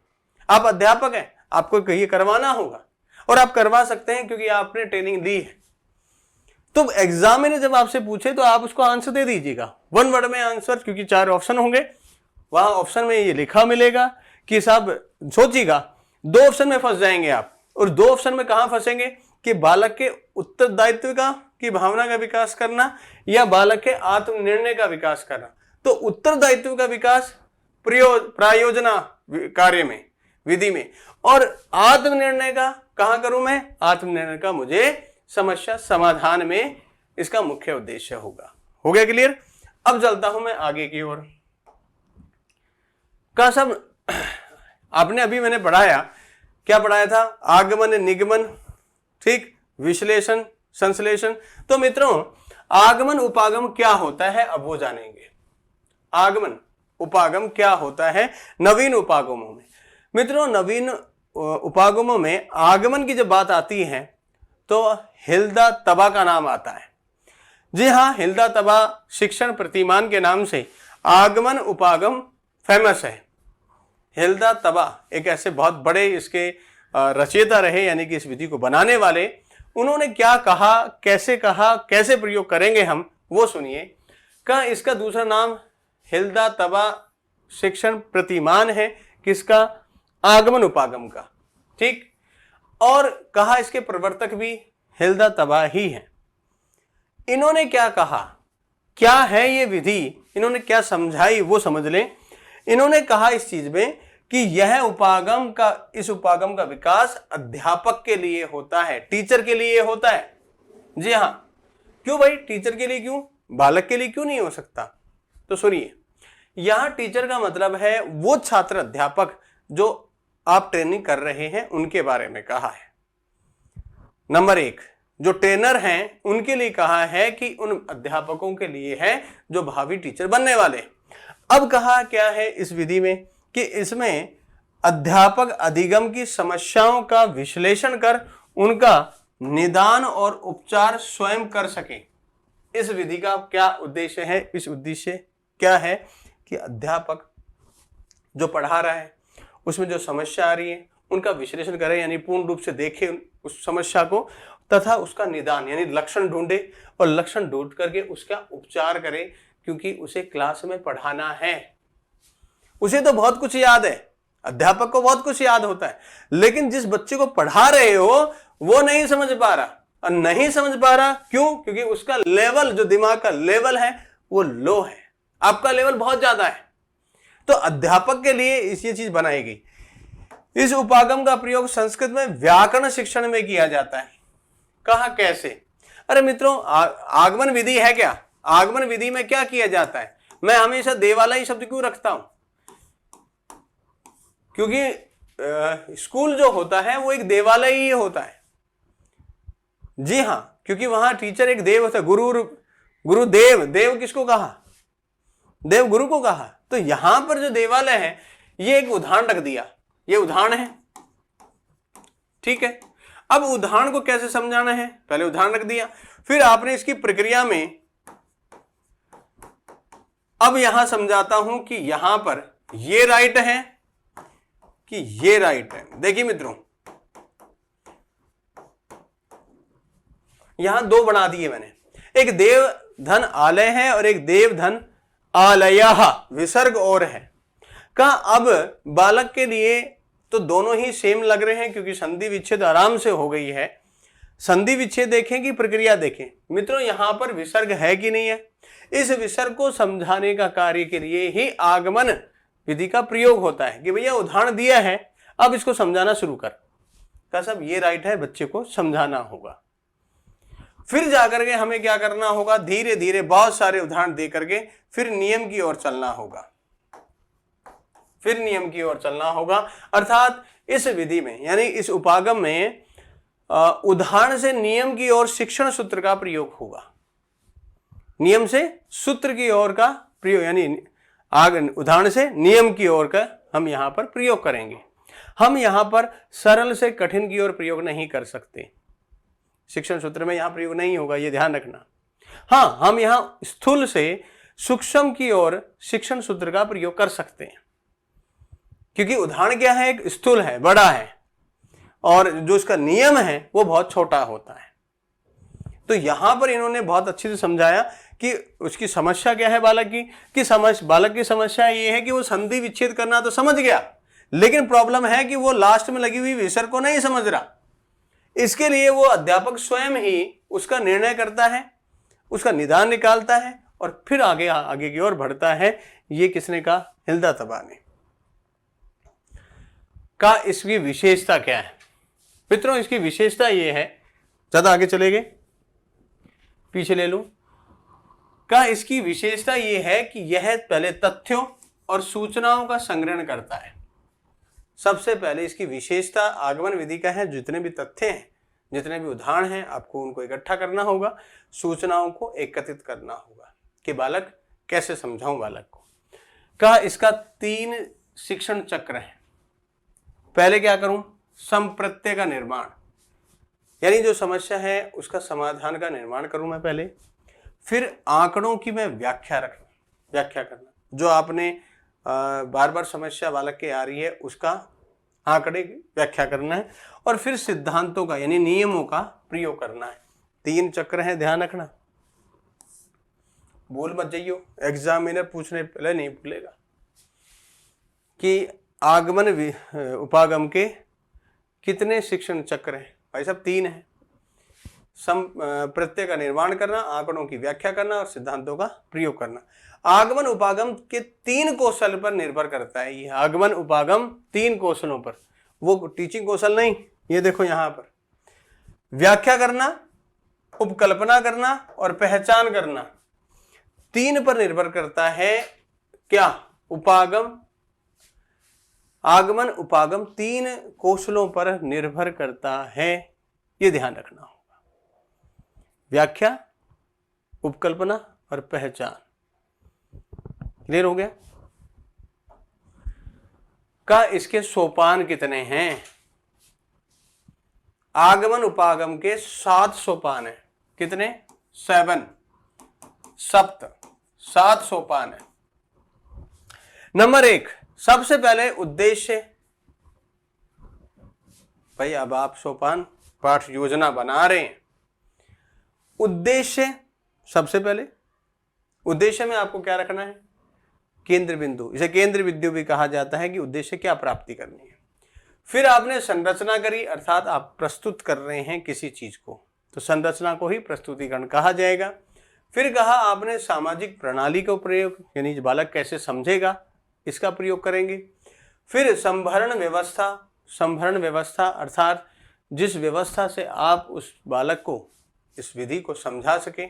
आप अध्यापक हैं, आपको ये करवाना होगा और आप करवा सकते हैं क्योंकि आपने ट्रेनिंग ली है। तो एग्जाम में जब आपसे पूछे तो आप उसको आंसर दे दीजिएगा, 1 वर्ड में आंसर, क्योंकि 4 ऑप्शन होंगे। वहां ऑप्शन में ये लिखा मिलेगा कि साहब सोचिएगा, 2 ऑप्शन में फंस जाएंगे आप। और 2 ऑप्शन में कहां फंसेंगे कि बालक के उत्तरदायित्व की भावना का विकास करना या बालक के आत्मनिर्णय का विकास करना। तो उत्तरदायित्व का विकास प्रायोजना कार्य में, विधि में, और आत्मनिर्णय का कहां करूं मैं? आत्मनिर्णय का मुझे समस्या समाधान में इसका मुख्य उद्देश्य होगा। हो गया क्लियर? अब चलता हूं मैं आगे की ओर। का सब आपने अभी मैंने पढ़ाया, क्या पढ़ाया था? आगमन, निगमन, ठीक, विश्लेषण, संश्लेषण। तो मित्रों, आगमन उपागम क्या होता है अब वो जानेंगे। आगमन उपागम क्या होता है नवीन उपागमों में। मित्रों, नवीन उपागमों में आगमन की जब बात आती है तो हिल्दा तबा का नाम आता है। जी हाँ, हिल्दा तबा शिक्षण प्रतिमान के नाम से आगमन उपागम फेमस है। हिल्दा तबा एक ऐसे बहुत बड़े इसके रचयिता रहे, यानी कि इस विधि को बनाने वाले। उन्होंने क्या कहा, कैसे प्रयोग करेंगे हम, वो सुनिए। का इसका दूसरा नाम हिल्दा तबा शिक्षण प्रतिमान है, किसका? आगमन उपागम का, ठीक। और कहा इसके प्रवर्तक भी हिल्दा तबा ही है। इन्होंने क्या कहा, क्या है ये विधि, इन्होंने क्या समझाई वो समझ लें। इन्होंने कहा इस चीज में कि यह उपागम का, इस उपागम का विकास अध्यापक के लिए होता है, टीचर के लिए होता है। जी हाँ, क्यों भाई, टीचर के लिए क्यों, बालक के लिए क्यों नहीं हो सकता? तो सुनिए, यहां टीचर का मतलब है वो छात्र अध्यापक जो आप ट्रेनिंग कर रहे हैं उनके बारे में कहा है। नंबर 1, जो ट्रेनर हैं उनके लिए कहा है कि उन अध्यापकों के लिए है जो भावी टीचर बनने वाले। अब कहा क्या है इस विधि में कि इसमें अध्यापक अधिगम की समस्याओं का विश्लेषण कर उनका निदान और उपचार स्वयं कर सके। इस विधि का क्या उद्देश्य है? इस उद्देश्य क्या है कि अध्यापक जो पढ़ा रहा है उसमें जो समस्या आ रही है उनका विश्लेषण करे, यानी पूर्ण रूप से देखे उस समस्या को, तथा उसका निदान यानी लक्षण ढूंढे और लक्षण ढूंढ करके उसका उपचार करे, क्योंकि उसे क्लास में पढ़ाना है। उसे तो बहुत कुछ याद है, अध्यापक को बहुत कुछ याद होता है, लेकिन जिस बच्चे को पढ़ा रहे हो वो नहीं समझ पा रहा। और नहीं समझ पा रहा क्यों? क्योंकि उसका लेवल, जो दिमाग का लेवल है वो लो है, आपका लेवल बहुत ज्यादा है। तो अध्यापक के लिए ये चीज बनाई गई। इस उपागम का प्रयोग संस्कृत में व्याकरण शिक्षण में किया जाता है। कहा कैसे? अरे मित्रों, आगमन विधि है क्या? आगमन विधि में क्या किया जाता है? मैं हमेशा देवालय शब्द क्यों रखता हूं? क्योंकि स्कूल जो होता है वो एक देवालय ही होता है। जी हां, क्योंकि वहां टीचर एक देव होता है, गुरुदेव। देव किसको कहा? देव गुरु को कहा। तो यहां पर जो देवालय है ये एक उदाहरण रख दिया, ये उदाहरण है, ठीक है। अब उदाहरण को कैसे समझाना है? पहले उदाहरण रख दिया, फिर आपने इसकी प्रक्रिया में, अब यहां समझाता हूं कि यहां पर ये राइट है कि ये राइट है। देखिए मित्रों, यहां दो बना दिए मैंने, एक देव धन आलय है और एक देव धन आलयः, विसर्ग और है। कहा अब बालक के लिए तो दोनों ही सेम लग रहे हैं, क्योंकि संधि विच्छेद आराम से हो गई है। संधि विच्छेद देखें कि प्रक्रिया देखें। मित्रों, यहां पर विसर्ग है कि नहीं है? इस विसर्ग को समझाने का कार्य के लिए ही आगमन विधि का प्रयोग होता है कि भैया उदाहरण दिया है, अब इसको समझाना शुरू कर। का सब ये राइट है, बच्चे को समझाना होगा। फिर जाकर के हमें क्या करना होगा? धीरे धीरे बहुत सारे उदाहरण दे करके फिर नियम की ओर चलना होगा, फिर नियम की ओर चलना होगा। अर्थात इस विधि में, यानी इस उपागम में उदाहरण से नियम की ओर शिक्षण सूत्र का प्रयोग होगा। नियम से सूत्र की ओर का प्रयोग, यानी उदाहरण से नियम की ओर का हम यहां पर प्रयोग करेंगे। हम यहां पर सरल से कठिन की ओर प्रयोग नहीं कर सकते, शिक्षण सूत्र में यहां प्रयोग नहीं होगा, यह ध्यान रखना। हां, हम यहां स्थूल से सूक्ष्म की ओर शिक्षण सूत्र का प्रयोग कर सकते हैं, क्योंकि उदाहरण क्या है? एक स्थूल है, बड़ा है, और जो इसका नियम है वो बहुत छोटा होता है। तो यहां पर इन्होंने बहुत अच्छे से समझाया कि उसकी समस्या क्या है बालक की, बालक की समस्या ये है कि वो संधि विच्छेद करना तो समझ गया, लेकिन प्रॉब्लम है कि वो लास्ट में लगी हुई विसर्ग को नहीं समझ रहा। इसके लिए वो अध्यापक स्वयं ही उसका निर्णय करता है, उसका निदान निकालता है और फिर आगे की ओर बढ़ता है। ये किसने कहा? हिल्दा तबा ने का। इसकी विशेषता क्या है मित्रों? इसकी विशेषता ये है, ज्यादा आगे चले गए, पीछे ले लूं। का इसकी विशेषता ये है कि यह पहले तथ्यों और सूचनाओं का संग्रहण करता है। सबसे पहले इसकी विशेषता आगमन विधि का है, जितने भी तथ्य हैं, जितने भी उदाहरण हैं, आपको उनको इकट्ठा करना होगा, सूचनाओं को एकत्रित करना होगा कि बालक कैसे समझाऊं बालक को। कहा इसका 3 शिक्षण चक्र है। पहले क्या करूं? संप्रत्यय का निर्माण, यानी जो समस्या है उसका समाधान का निर्माण करूं मैं पहले। फिर आंकड़ों की मैं व्याख्या करना, जो आपने बार बार समस्या बालक के आ रही है उसका आंकड़े की व्याख्या करना है। और फिर सिद्धांतों का, यानी नियमों का प्रयोग करना है। 3 चक्र है, ध्यान रखना, भूल मत जाइयो, एग्जामिनर पूछने पहले नहीं भूलेगा कि आगमन उपागम के कितने शिक्षण चक्र हैं। भाई साहब 3 है। प्रत्यय का निर्माण करना, आंकड़ों की व्याख्या करना और सिद्धांतों का प्रयोग करना। आगमन उपागम के 3 कौशल पर निर्भर करता है। ये आगमन उपागम 3 कौशलों पर, वो टीचिंग कौशल नहीं। ये देखो यहां पर व्याख्या करना, उपकल्पना करना और पहचान करना, 3 पर निर्भर करता है। क्या? उपागम, आगमन उपागम 3 कौशलों पर निर्भर करता है। ये ध्यान रखना होगा। व्याख्या, उपकल्पना और पहचान। क्लियर हो गया? का इसके सोपान कितने हैं? आगमन उपागम के 7 सोपान है। कितने? 7 सोपान है। नंबर 1, सबसे पहले उद्देश्य। भाई अब आप सोपान पाठ योजना बना रहे हैं, उद्देश्य सबसे पहले। उद्देश्य में आपको क्या रखना है? केंद्र बिंदु। इसे केंद्र बिंदु भी कहा जाता है कि उद्देश्य क्या प्राप्ति करनी है। फिर आपने संरचना करी, अर्थात आप प्रस्तुत कर रहे हैं किसी चीज को, तो संरचना को ही प्रस्तुतिकरण कहा जाएगा। फिर कहा आपने सामाजिक प्रणाली का प्रयोग, यानी बालक कैसे समझेगा, इसका प्रयोग करेंगे। फिर संभरण व्यवस्था अर्थात जिस व्यवस्था से आप उस बालक को इस विधि को समझा सके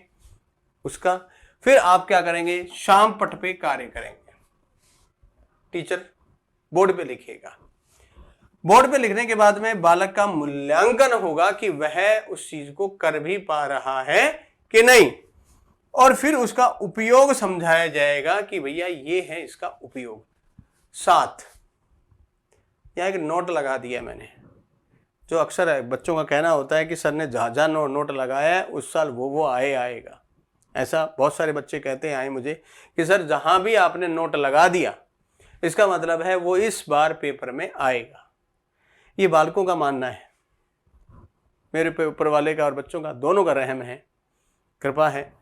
उसका। फिर आप क्या करेंगे? शाम पट पे कार्य करेंगे। टीचर बोर्ड पे लिखेगा। बोर्ड पे लिखने के बाद में बालक का मूल्यांकन होगा कि वह उस चीज को कर भी पा रहा है कि नहीं, और फिर उसका उपयोग समझाया जाएगा कि भैया ये है इसका उपयोग। 7 यहां एक नोट लगा दिया मैंने, जो अक्सर है बच्चों का कहना होता है कि सर ने जहां नोट लगाया है उस साल वो आएगा। ऐसा बहुत सारे बच्चे कहते आए मुझे कि सर जहां भी आपने नोट लगा दिया इसका मतलब है वो इस बार पेपर में आएगा। ये बालकों का मानना है, मेरे पे ऊपर वाले का और बच्चों का दोनों का रहम है, कृपा है।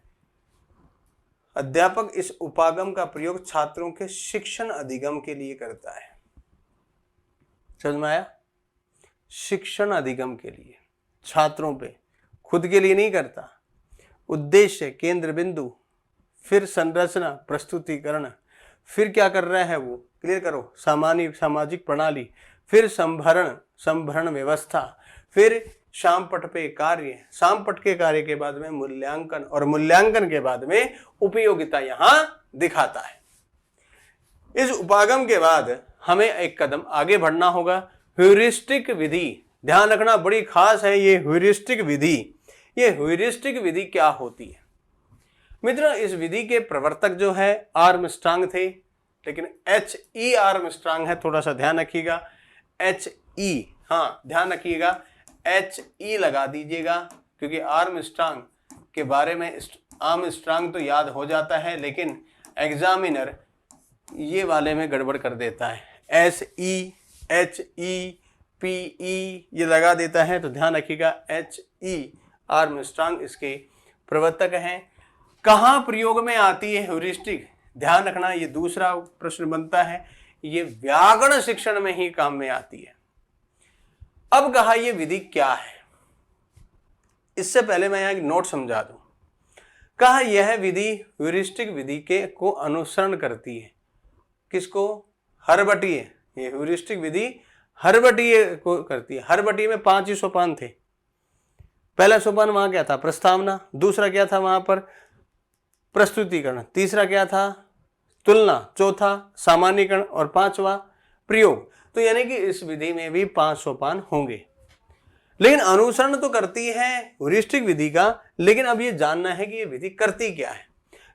अध्यापक इस उपागम का प्रयोग छात्रों के शिक्षण अधिगम के लिए करता है। समझ में आया? शिक्षण अधिगम के लिए, छात्रों पे, खुद के लिए नहीं करता। उद्देश्य, केंद्र बिंदु, फिर संरचना, प्रस्तुतिकरण, फिर क्या कर रहा है वो क्लियर करो, सामाजिक प्रणाली, फिर संभरण व्यवस्था, फिर शाम पट पे कार्य, शाम पट के कार्य के बाद में मूल्यांकन, और मूल्यांकन के बाद में उपयोगिता यहां दिखाता है। इस उपागम के बाद हमें एक कदम आगे बढ़ना होगा। ह्यूरिस्टिक विधि, ध्यान रखना बड़ी खास है ये ह्यूरिस्टिक विधि। ये ह्यूरिस्टिक विधि क्या होती है? मित्रों, इस विधि के प्रवर्तक जो है आर्मस्ट्रांग थे, लेकिन H.E. आर्मस्ट्रांग है, थोड़ा सा ध्यान रखिएगा। H.E. हाँ ध्यान रखिएगा, H.E. लगा दीजिएगा, क्योंकि आर्मस्ट्रांग के बारे में आर्मस्ट्रांग तो याद हो जाता है, लेकिन एग्जामिनर ये वाले में गड़बड़ कर देता है। S.E. H.E. P.E. ये लगा देता है, तो ध्यान रखिएगा H.E. आर्मस्ट्रांग इसके प्रवर्तक हैं। कहाँ प्रयोग में आती है ह्यूरिस्टिक? ध्यान रखना, ये दूसरा प्रश्न बनता है। ये व्याकरण शिक्षण में ही काम में आती है। अब कहा ये विधि क्या है, इससे पहले मैं यहां एक नोट समझा दूं। कहा यह विधि ह्यूरिस्टिक विधि के को अनुसरण करती है। किसको? हरबटीय। ये ह्यूरिस्टिक विधि हरबटीय को करती है। हरबटीय में 5 ही सोपान थे। पहला सोपान वहां क्या था? प्रस्तावना। दूसरा क्या था वहां पर? प्रस्तुतिकरण। तीसरा क्या था? तुलना। चौथा सामान्यीकरण, और 5वां प्रयोग। तो यानी कि इस विधि में भी 5 सोपान होंगे, लेकिन अनुसरण तो करती है ह्यूरिस्टिक विधि का। लेकिन अब ये जानना है कि ये विधि करती क्या है।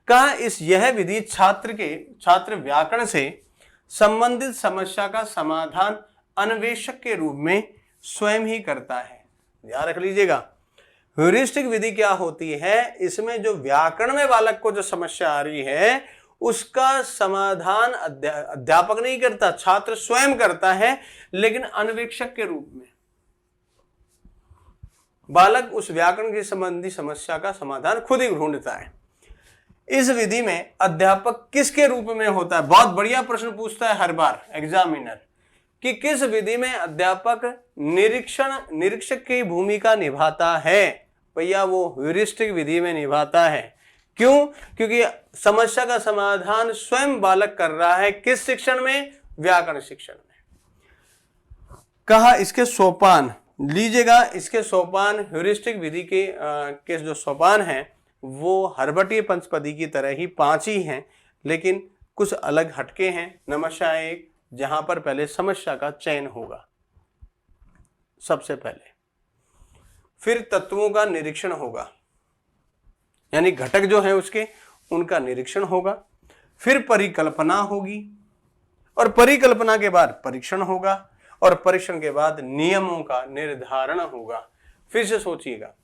कहा यह विधि छात्र व्याकरण से संबंधित समस्या का समाधान अन्वेषक के रूप में स्वयं ही करता है। ध्यान रख लीजिएगा, ह्यूरिस्टिक विधि क्या होती है? इसमें जो व्याकरण में बालक को जो समस्या आ रही है उसका समाधान अध्यापक नहीं करता, छात्र स्वयं करता है, लेकिन अन्वेषक के रूप में। बालक उस व्याकरण के संबंधी समस्या का समाधान खुद ही ढूंढता है। इस विधि में अध्यापक किसके रूप में होता है? बहुत बढ़िया प्रश्न पूछता है हर बार एग्जामिनर कि किस विधि में अध्यापक निरीक्षक की भूमिका निभाता है। भैया वो ह्यूरिस्टिक विधि में निभाता है। क्यों? क्योंकि समस्या का समाधान स्वयं बालक कर रहा है। किस शिक्षण में? व्याकरण शिक्षण में। कहा इसके सोपान लीजिएगा, इसके सोपान ह्यूरिस्टिक विधि के जो सोपान हैं वो हर्बटीय पंचपदी की तरह ही 5 ही हैं, लेकिन कुछ अलग हटके हैं। नमस्या एक, जहां पर पहले समस्या का चयन होगा सबसे पहले, फिर तत्वों का निरीक्षण होगा, यानी घटक जो है उसके उनका निरीक्षण होगा, फिर परिकल्पना होगी, और परिकल्पना के बाद परीक्षण होगा, और परीक्षण के बाद नियमों का निर्धारण होगा। फिर से सोचिएगा,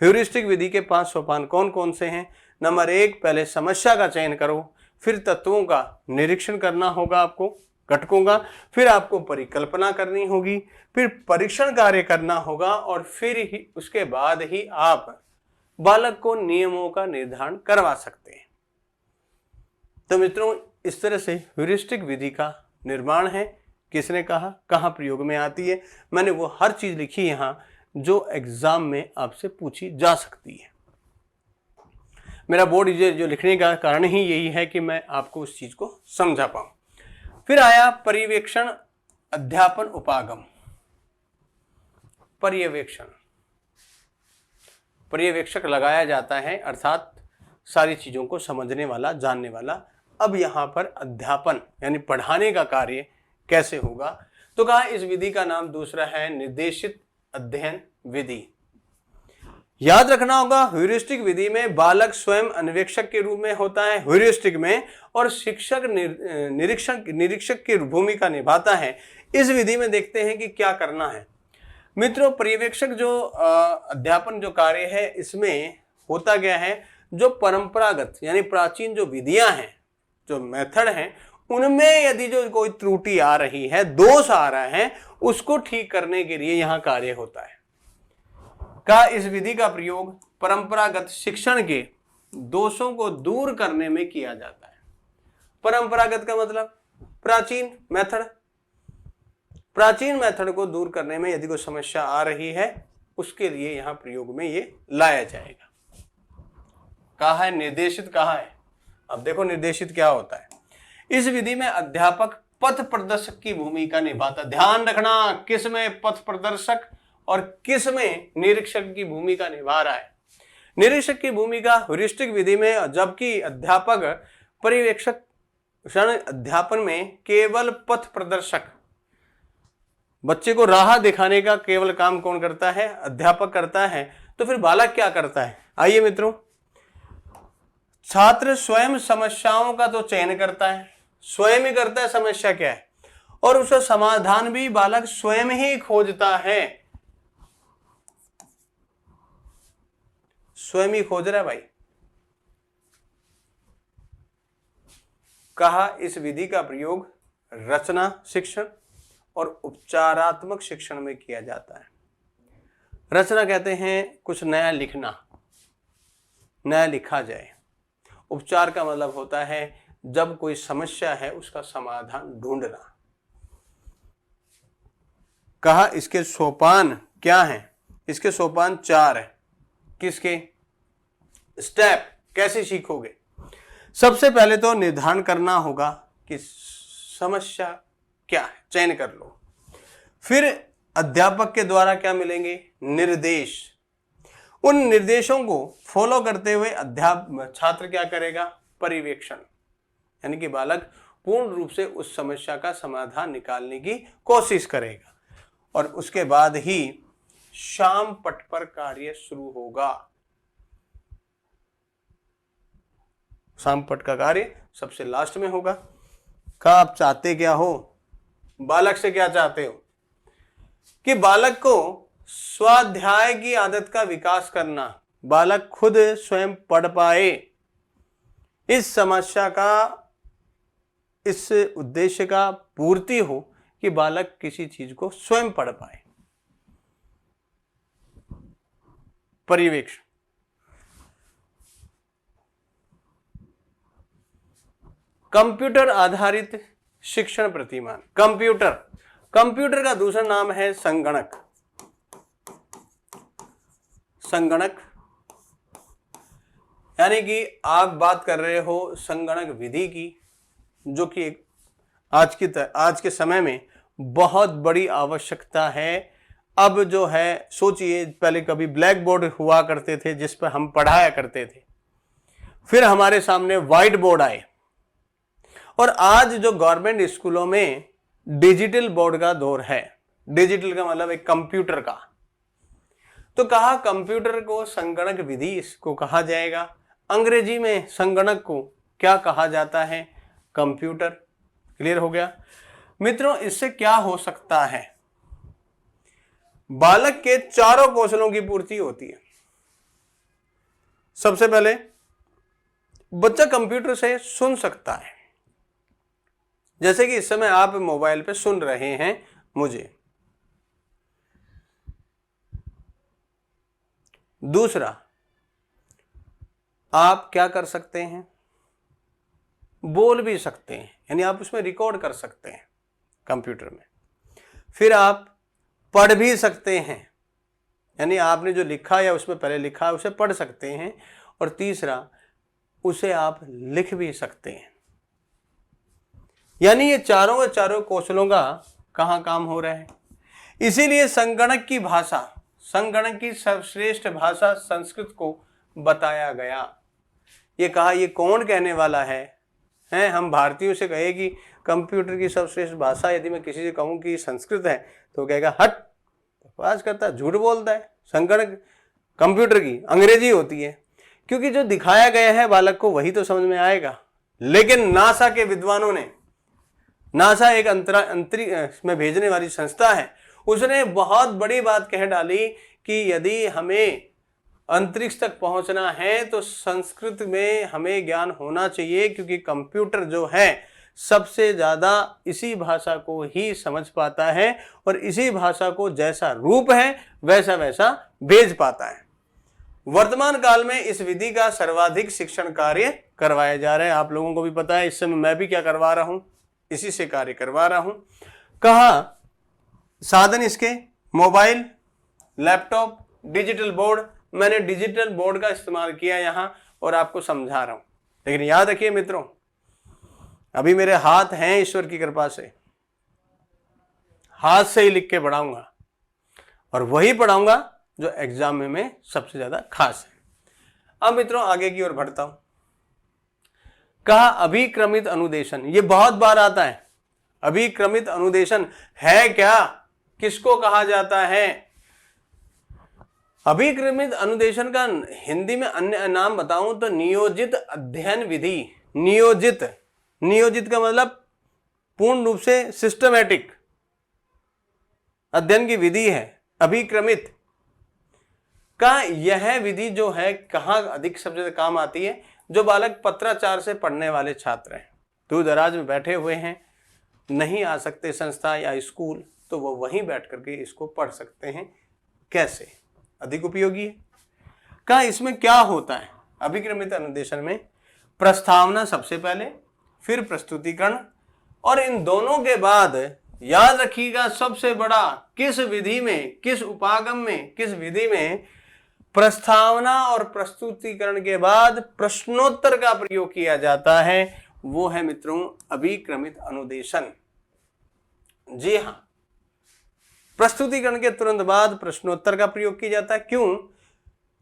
ह्यूरिस्टिक विधि के 5 सोपान कौन कौन से हैं? नंबर 1, पहले समस्या का चयन करो, फिर तत्वों का निरीक्षण करना होगा आपको, घटकों का, फिर आपको परिकल्पना करनी होगी, फिर परीक्षण कार्य करना होगा, और फिर ही उसके बाद ही आप बालक को नियमों का निर्धारण करवा सकते हैं। तो मित्रों, इस तरह से ह्यूरिस्टिक विधि का निर्माण है। किसने कहा, कहाँ प्रयोग में आती है? मैंने वो हर चीज लिखी यहाँ जो एग्जाम में आपसे पूछी जा सकती है। मेरा बोर्ड जो लिखने का कारण ही यही है कि मैं आपको उस चीज को समझा पाऊं। फिर आया पर्यवेक्षण, अध्यापन, उपागम। पर्यवेक्षण, पर्यवेक्षक लगाया जाता है, अर्थात सारी चीजों को समझने वाला, जानने वाला। अब यहां पर अध्यापन यानी पढ़ाने का कार्य कैसे होगा? तो कहा इस विधि का नाम दूसरा है निर्देशित अध्ययन विधि। याद रखना होगा, ह्यूरिस्टिक विधि में बालक स्वयं अन्वेषक के रूप में होता है ह्यूरिस्टिक में, और शिक्षक निरीक्षक की भूमिका निभाता है। इस विधि में देखते हैं कि क्या करना है। मित्रों, पर्यवेक्षक जो अध्यापन जो कार्य है, इसमें होता क्या है, जो परंपरागत यानी प्राचीन जो विधियां हैं, जो मेथड हैं, उनमें यदि जो कोई त्रुटि आ रही है, दोष आ रहा है, उसको ठीक करने के लिए यहां कार्य होता है। का इस विधि का प्रयोग परंपरागत शिक्षण के दोषों को दूर करने में किया जाता है। परंपरागत का मतलब प्राचीन मेथड। प्राचीन मेथड को दूर करने में यदि कोई समस्या आ रही है, उसके लिए यहां प्रयोग में ये लाया जाएगा। कहा है निर्देशित, कहा है। अब देखो निर्देशित क्या होता है। इस विधि में अध्यापक पथ प्रदर्शक की भूमिका निभाता। ध्यान रखना, किस में पथ प्रदर्शक और किस में निरीक्षक की भूमिका निभा रहा है। निरीक्षक की भूमिका ह्यूरिस्टिक विधि में, जबकि अध्यापक पर्यवेक्षक अध्यापन में केवल पथ प्रदर्शक, बच्चे को राह दिखाने का केवल काम कौन करता है? अध्यापक करता है। तो फिर बालक क्या करता है? आइए मित्रों, छात्र स्वयं समस्याओं का तो चयन करता है, स्वयं ही करता है समस्या क्या है, और उसका समाधान भी बालक स्वयं ही खोजता है। स्वयं ही खोज रहा है भाई। कहा इस विधि का प्रयोग रचना शिक्षण और उपचारात्मक शिक्षण में किया जाता है। रचना कहते हैं कुछ नया लिखना, नया लिखा जाए। उपचार का मतलब होता है जब कोई समस्या है उसका समाधान ढूंढना। कहा इसके सोपान क्या हैं? इसके सोपान 4 हैं। किसके? स्टेप, कैसे सीखोगे? सबसे पहले तो निर्धारण करना होगा कि समस्या क्या है, चयन कर लो। फिर अध्यापक के द्वारा क्या मिलेंगे? निर्देश। उन निर्देशों को फॉलो करते हुए छात्र क्या करेगा? पर्यवेक्षण, यानी कि बालक पूर्ण रूप से उस समस्या का समाधान निकालने की कोशिश करेगा, और उसके बाद ही शाम पट पर कार्य शुरू होगा। शाम पट का कार्य सबसे लास्ट में होगा। कहा आप चाहते क्या हो? बालक से क्या चाहते हो? कि बालक को स्वाध्याय की आदत का विकास करना, बालक खुद स्वयं पढ़ पाए। इस समस्या का, इस उद्देश्य का पूर्ति हो कि बालक किसी चीज को स्वयं पढ़ पाए। पर्यवेक्षण। कंप्यूटर आधारित शिक्षण प्रतिमान। कंप्यूटर का दूसरा नाम है संगणक। संगणक, यानी कि आप बात कर रहे हो संगणक विधि की, जो कि आज के समय में बहुत बड़ी आवश्यकता है। अब जो है सोचिए, पहले कभी ब्लैक बोर्ड हुआ करते थे जिस पर हम पढ़ाया करते थे, फिर हमारे सामने व्हाइट बोर्ड आए, और आज जो गवर्नमेंट स्कूलों में डिजिटल बोर्ड का दौर है। डिजिटल का मतलब एक कंप्यूटर का, तो कहा कंप्यूटर को संगणक विधि इसको कहा जाएगा। अंग्रेजी में संगणक को क्या कहा जाता है? कंप्यूटर। क्लियर हो गया मित्रों? इससे क्या हो सकता है? बालक के चारों कौशलों की पूर्ति होती है। सबसे पहले बच्चा कंप्यूटर से सुन सकता है, जैसे कि इस समय आप मोबाइल पे सुन रहे हैं मुझे। दूसरा, आप क्या कर सकते हैं? बोल भी सकते हैं, यानी आप उसमें रिकॉर्ड कर सकते हैं कंप्यूटर में। फिर आप पढ़ भी सकते हैं, यानी आपने जो लिखा या उसमें पहले लिखा है उसे पढ़ सकते हैं। और तीसरा, उसे आप लिख भी सकते हैं। यानी ये चारों कौशलों का कहाँ काम हो रहा है। इसीलिए संगणक की भाषा, संगणक की सर्वश्रेष्ठ भाषा संस्कृत को बताया गया। ये कहा, ये कौन कहने वाला है? हम भारतीयों से कहे कि कंप्यूटर की सर्वश्रेष्ठ भाषा, यदि मैं किसी से कहूँ कि संस्कृत है तो कहेगा हट, बकवास करता है, झूठ बोलता है। संगणक कंप्यूटर की अंग्रेजी होती है, क्योंकि जो दिखाया गया है बालक को वही तो समझ में आएगा। लेकिन नासा के विद्वानों ने, नासा एक अंतरिक्ष में भेजने वाली संस्था है, उसने बहुत बड़ी बात कह डाली कि यदि हमें अंतरिक्ष तक पहुंचना है तो संस्कृत में हमें ज्ञान होना चाहिए, क्योंकि कंप्यूटर जो है सबसे ज्यादा इसी भाषा को ही समझ पाता है और इसी भाषा को जैसा रूप है वैसा वैसा भेज पाता है। वर्तमान काल में इस विधि का सर्वाधिक शिक्षण कार्य करवाया जा रहा है। आप लोगों को भी पता है, इस समय मैं भी क्या करवा रहा हूं, इसी से कार्य करवा रहा हूं। कहा साधन इसके मोबाइल, लैपटॉप, डिजिटल बोर्ड। मैंने डिजिटल बोर्ड का इस्तेमाल किया यहां और आपको समझा रहा हूं। लेकिन याद रखिए मित्रों, अभी मेरे हाथ हैं ईश्वर की कृपा से, हाथ से ही लिख के पढ़ाऊंगा और वही पढ़ाऊंगा जो एग्जाम में सबसे ज्यादा खास है। अब मित्रों आगे की ओर बढ़ता हूं। कहा अभिक्रमित अनुदेशन, ये बहुत बार आता है। अभिक्रमित अनुदेशन है क्या? किसको कहा जाता है? अभिक्रमित अनुदेशन का हिंदी में अन्य नाम बताऊं तो नियोजित अध्ययन विधि। नियोजित का मतलब पूर्ण रूप से सिस्टमैटिक अध्ययन की विधि है। अभिक्रमित का यह विधि जो है कहाँ अधिक सबसे ज्यादा काम आती है? जो बालक पत्राचार से पढ़ने वाले छात्र हैं, दूर दराज में बैठे हुए हैं, नहीं आ सकते संस्था या स्कूल, तो वो वहीं बैठ करके इसको पढ़ सकते हैं। कैसे? अधिक उपयोगी है। कहा इसमें क्या होता है? अभिक्रमित अनुदेशन में प्रस्तावना सबसे पहले, फिर प्रस्तुतिकरण, और इन दोनों के बाद याद रखिएगा सबसे बड़ा, किस विधि में, किस उपागम में, किस विधि में प्रस्तावना और प्रस्तुतिकरण के बाद प्रश्नोत्तर का प्रयोग किया जाता है, वो है मित्रों अभिक्रमित अनुदेशन। जी हां, प्रस्तुतिकरण के तुरंत बाद प्रश्नोत्तर का प्रयोग किया जाता है। क्यों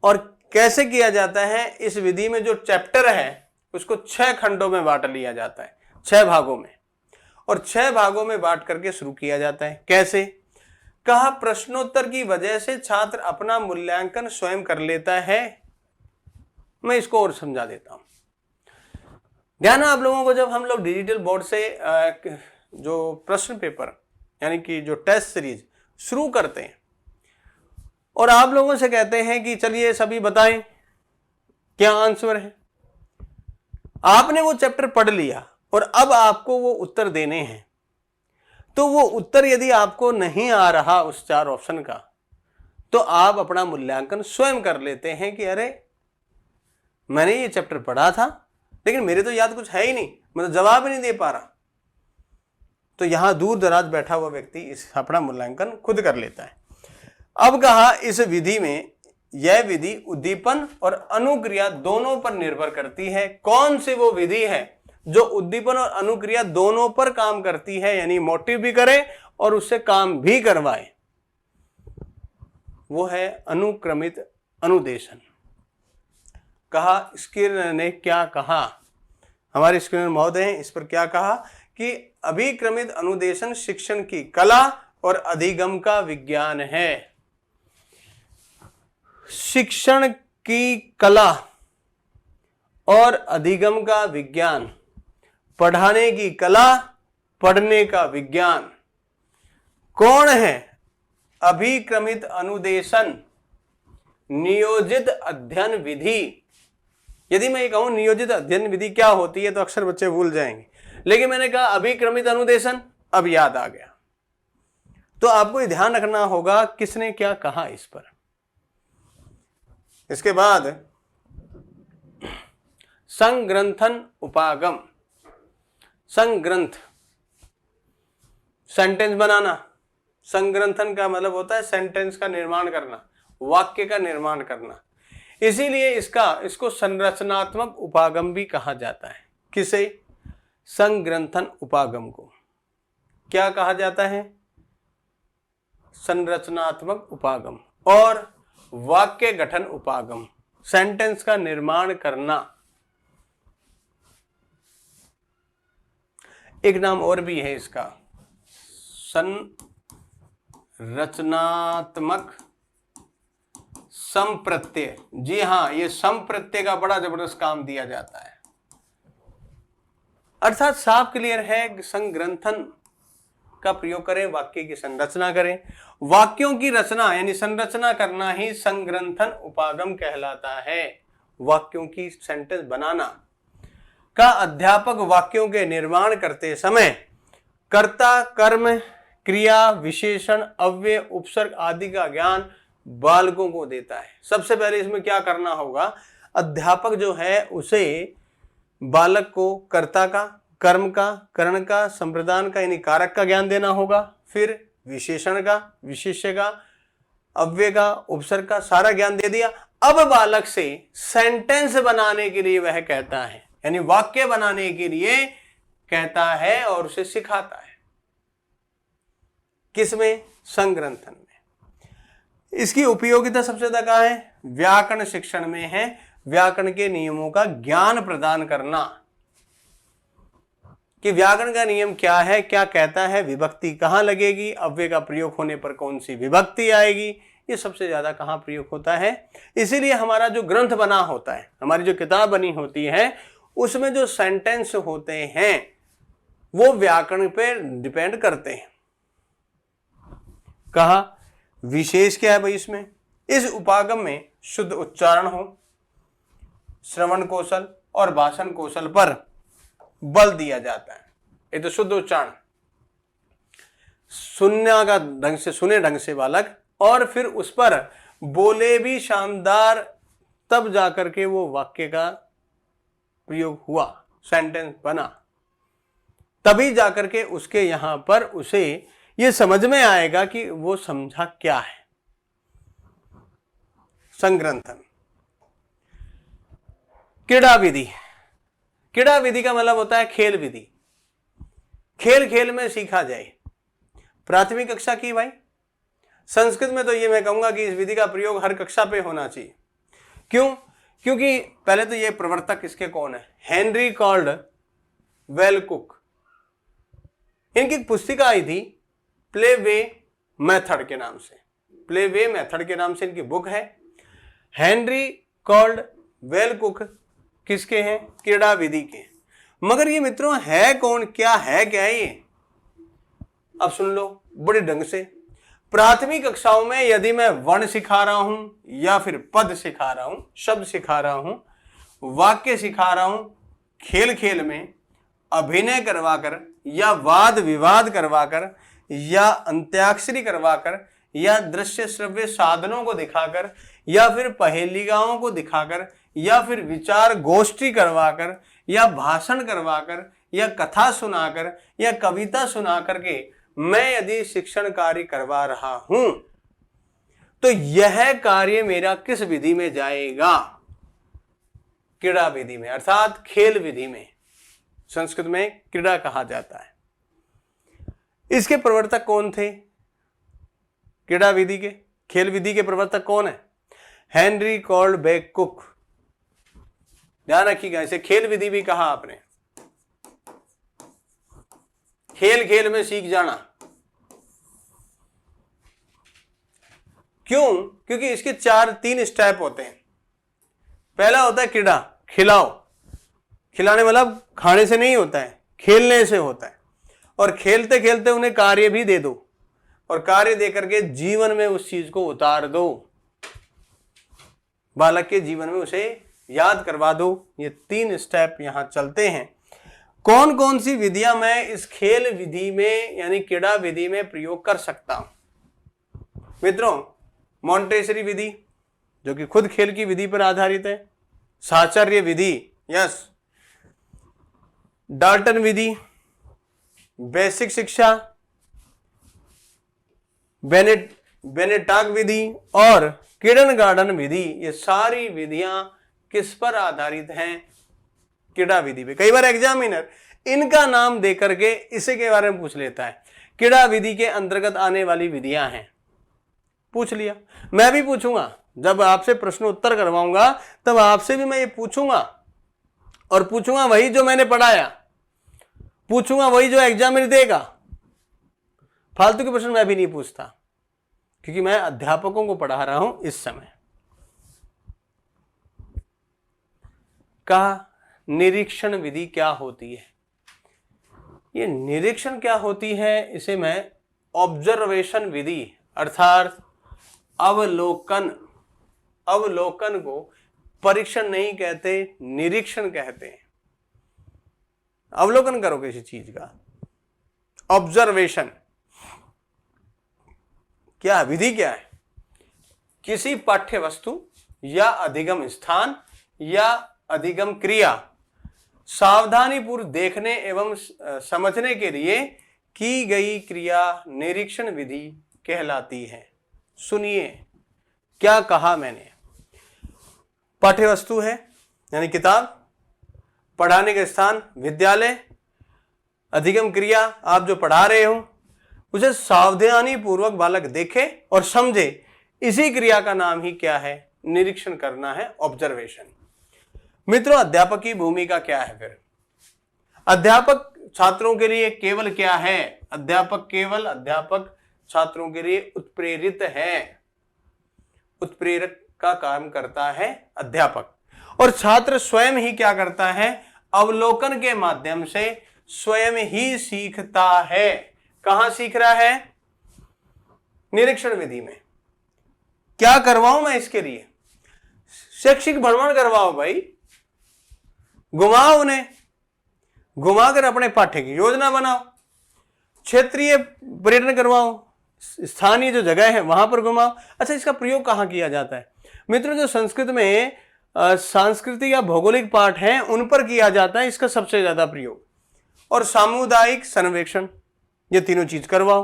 और कैसे किया जाता है? इस विधि में जो चैप्टर है उसको 6 खंडों में बांट लिया जाता है, 6 भागों में, और 6 भागों में बांट करके शुरू किया जाता है। कैसे? कहा प्रश्नोत्तर की वजह से छात्र अपना मूल्यांकन स्वयं कर लेता है। मैं इसको और समझा देता हूं। ध्यान आप लोगों को, जब हम लोग डिजिटल बोर्ड से जो प्रश्न पेपर यानी कि जो टेस्ट सीरीज शुरू करते हैं और आप लोगों से कहते हैं कि चलिए सभी बताएं क्या आंसर है, आपने वो चैप्टर पढ़ लिया और अब आपको वो उत्तर देने हैं, तो वो उत्तर यदि आपको नहीं आ रहा उस 4 ऑप्शन का, तो आप अपना मूल्यांकन स्वयं कर लेते हैं कि अरे मैंने ये चैप्टर पढ़ा था लेकिन मेरे तो याद कुछ है ही नहीं, मैं तो जवाब ही नहीं दे पा रहा। तो यहां दूर दराज बैठा हुआ व्यक्ति इस अपना मूल्यांकन खुद कर लेता है। अब कहा इस विधि में यह विधि उद्दीपन और अनुक्रिया दोनों पर निर्भर करती है। कौन सी वो विधि है जो उद्दीपन और अनुक्रिया दोनों पर काम करती है, यानी मोटिव भी करे और उससे काम भी करवाए? वो है अनुक्रमित अनुदेशन। कहा स्किनर ने क्या कहा, हमारे स्किनर महोदय हैं, इस पर क्या कहा कि अभिक्रमित अनुदेशन शिक्षण की कला और अधिगम का विज्ञान है। शिक्षण की कला और अधिगम का विज्ञान, पढ़ाने की कला, पढ़ने का विज्ञान। कौन है? अभिक्रमित अनुदेशन, नियोजित अध्ययन विधि। यदि मैं ये कहूं नियोजित अध्ययन विधि क्या होती है तो अक्सर बच्चे भूल जाएंगे, लेकिन मैंने कहा अभिक्रमित अनुदेशन, अब याद आ गया। तो आपको ये ध्यान रखना होगा किसने क्या कहा इस पर। इसके बाद संग्रंथन उपागम। संग्रंथ सेंटेंस बनाना, संग्रंथन का मतलब होता है सेंटेंस का निर्माण करना, वाक्य का निर्माण करना। इसीलिए इसको संरचनात्मक उपागम भी कहा जाता है। किसे? संग्रंथन उपागम को क्या कहा जाता है? संरचनात्मक उपागम। और वाक्य गठन उपागम, सेंटेंस का निर्माण करना। एक नाम और भी है इसका, संरचनात्मक संप्रत्यय। जी हाँ, ये संप्रत्यय का बड़ा जबरदस्त काम दिया जाता है। अर्थात साफ क्लियर है, संग्रंथन का प्रयोग करें, वाक्य की संरचना करें। वाक्यों की रचना यानी संरचना करना ही संग्रंथन उपागम कहलाता है। वाक्यों की सेंटेंस बनाना का अध्यापक वाक्यों के निर्माण करते समय कर्ता, कर्म, क्रिया, विशेषण, अव्यय, उपसर्ग आदि का ज्ञान बालकों को देता है। सबसे पहले इसमें क्या करना होगा? अध्यापक जो है उसे बालक को कर्ता का, कर्म का, करण का, संप्रदान का यानी कारक का ज्ञान देना होगा। फिर विशेषण का, विशेष्य का, अव्यय का, उपसर्ग का सारा ज्ञान दे दिया। अब बालक से सेंटेंस बनाने के लिए वह कहता है, यानी वाक्य बनाने के लिए कहता है और उसे सिखाता है। किसमें? संग्रंथन में। इसकी उपयोगिता सबसे ज्यादा कहाँ है? व्याकरण शिक्षण में है। व्याकरण के नियमों का ज्ञान प्रदान करना कि व्याकरण का नियम क्या है, क्या कहता है, विभक्ति कहाँ लगेगी, अव्यय का प्रयोग होने पर कौन सी विभक्ति आएगी, ये सबसे ज्यादा कहाँ प्रयोग होता है। इसीलिए हमारा जो ग्रंथ बना होता है, हमारी जो किताब बनी होती है, उसमें जो सेंटेंस होते हैं वो व्याकरण पे डिपेंड करते हैं। कहा विशेष क्या है भाई? इसमें इस उपागम में शुद्ध उच्चारण हो, श्रवण कौशल और भाषण कौशल पर बल दिया जाता है। ये तो शुद्ध उच्चारण, सुनने का ढंग से सुने ढंग से बालक, और फिर उस पर बोले भी शानदार, तब जाकर के वो वाक्य का प्रयोग हुआ, सेंटेंस बना, तभी जाकर के उसके यहां पर उसे ये समझ में आएगा कि वो समझा क्या है। संग्रंथन। क्रीड़ा विधि। क्रीड़ा विधि का मतलब होता है खेल विधि। खेल खेल में सीखा जाए। प्राथमिक कक्षा की भाई, संस्कृत में तो ये मैं कहूंगा कि इस विधि का प्रयोग हर कक्षा पे होना चाहिए। क्यों? क्योंकि पहले तो ये प्रवर्तक इसके कौन है? Henry Caldwell cook. इनकी एक पुस्तिका आई थी प्ले वे मेथड के नाम से। प्ले वे मेथड के नाम से इनकी बुक है। हेनरी कॉल्डवेल कुक किसके हैं? क्रीड़ा विधि के। मगर ये मित्रों है कौन, क्या है, क्या है ये? अब सुन लो बड़े ढंग से। प्राथमिक कक्षाओं में यदि मैं वर्ण सिखा रहा हूं या फिर पद सिखा रहा हूं, शब्द सिखा रहा हूं, वाक्य सिखा रहा हूं, खेल खेल में अभिनय करवाकर या वाद विवाद करवाकर या अंत्याक्षरी करवाकर या दृश्य श्रव्य साधनों को दिखाकर या फिर पहेलिकाओं को दिखाकर या फिर विचार गोष्ठी करवाकर या भाषण करवाकर या कथा सुनाकर या कविता सुनाकर के मैं यदि शिक्षण कार्य करवा रहा हूं तो यह कार्य मेरा किस विधि में जाएगा? क्रीड़ा विधि में, अर्थात खेल विधि में। संस्कृत में क्रीड़ा कहा जाता है। इसके प्रवर्तक कौन थे? क्रीड़ा विधि के, खेल विधि के प्रवर्तक कौन है? हेनरी कोल्डबेक-कुक। ध्यान रखिएगा, इसे खेल विधि भी कहा आपने। खेल खेल में सीख जाना। क्यों? क्योंकि इसके 3 स्टेप होते हैं। पहला होता है क्रीड़ा, खिलाओ। खिलाने मतलब खाने से नहीं होता है, खेलने से होता है। और खेलते खेलते उन्हें कार्य भी दे दो, और कार्य दे करके जीवन में उस चीज को उतार दो, बालक के जीवन में उसे याद करवा दो। ये 3 स्टेप यहां चलते हैं। कौन कौन सी विधियां मैं इस खेल विधि में यानी क्रीड़ा विधि में प्रयोग कर सकता हूं? मित्रों, मॉन्टेसरी विधि जो कि खुद खेल की विधि पर आधारित है, साहचर्य विधि, यस, डाल्टन विधि, बेसिक शिक्षा, बेनेटाग विधि और किडन गार्डन विधि, ये सारी विधियां किस पर आधारित हैं? क्रीड़ा विधि पे। कई बार एग्जामिनर इनका नाम देकर के इसी के बारे में पूछ लेता है। क्रीड़ा विधि के अंतर्गत आने वाली विधियां हैं, पूछ लिया। मैं भी पूछूंगा, जब आपसे प्रश्न उत्तर करवाऊंगा तब आपसे भी मैं ये पूछूंगा, और पूछूंगा वही जो मैंने पढ़ाया, पूछूंगा वही जो एग्जामिनर देगा। फालतू के प्रश्न मैं भी नहीं पूछता, क्योंकि मैं अध्यापकों को पढ़ा रहा हूं इस समय। कहा निरीक्षण विधि क्या होती है? ये निरीक्षण क्या होती है, इसे मैं ऑब्जर्वेशन विधि अर्थात अवलोकन, अवलोकन को परीक्षण नहीं कहते, निरीक्षण कहते हैं। अवलोकन करो किसी चीज का, ऑब्जर्वेशन। क्या विधि क्या है? किसी पाठ्य वस्तु या अधिगम स्थान या अधिगम क्रिया सावधानी पूर्वक देखने एवं समझने के लिए की गई क्रिया निरीक्षण विधि कहलाती है। सुनिए क्या कहा मैंने। पाठ्य वस्तु है यानी किताब, पढ़ाने का स्थान विद्यालय, अधिगम क्रिया आप जो पढ़ा रहे हो उसे सावधानी पूर्वक बालक देखे और समझे। इसी क्रिया का नाम ही क्या है? निरीक्षण करना है, ऑब्जर्वेशन। मित्रों, अध्यापक की भूमिका क्या है फिर? अध्यापक छात्रों के लिए केवल क्या है? अध्यापक छात्रों के लिए उत्प्रेरित है, उत्प्रेरक का काम करता है अध्यापक। और छात्र स्वयं ही क्या करता है? अवलोकन के माध्यम से स्वयं ही सीखता है। कहां सीख रहा है? निरीक्षण विधि में। क्या करवाऊं मैं इसके लिए? शैक्षिक भ्रमण करवाओ भाई, घुमाओ उन्हें, घुमाकर अपने पाठ्य की योजना बनाओ, क्षेत्रीय पर्यटन करवाओ, स्थानीय जो जगह है वहां पर घुमाओ। अच्छा, इसका प्रयोग कहां किया जाता है? मित्रों, जो संस्कृत में सांस्कृतिक या भौगोलिक पाठ हैं उन पर किया जाता है इसका सबसे ज्यादा प्रयोग। और सामुदायिक सर्वेक्षण, ये तीनों चीज करवाओ।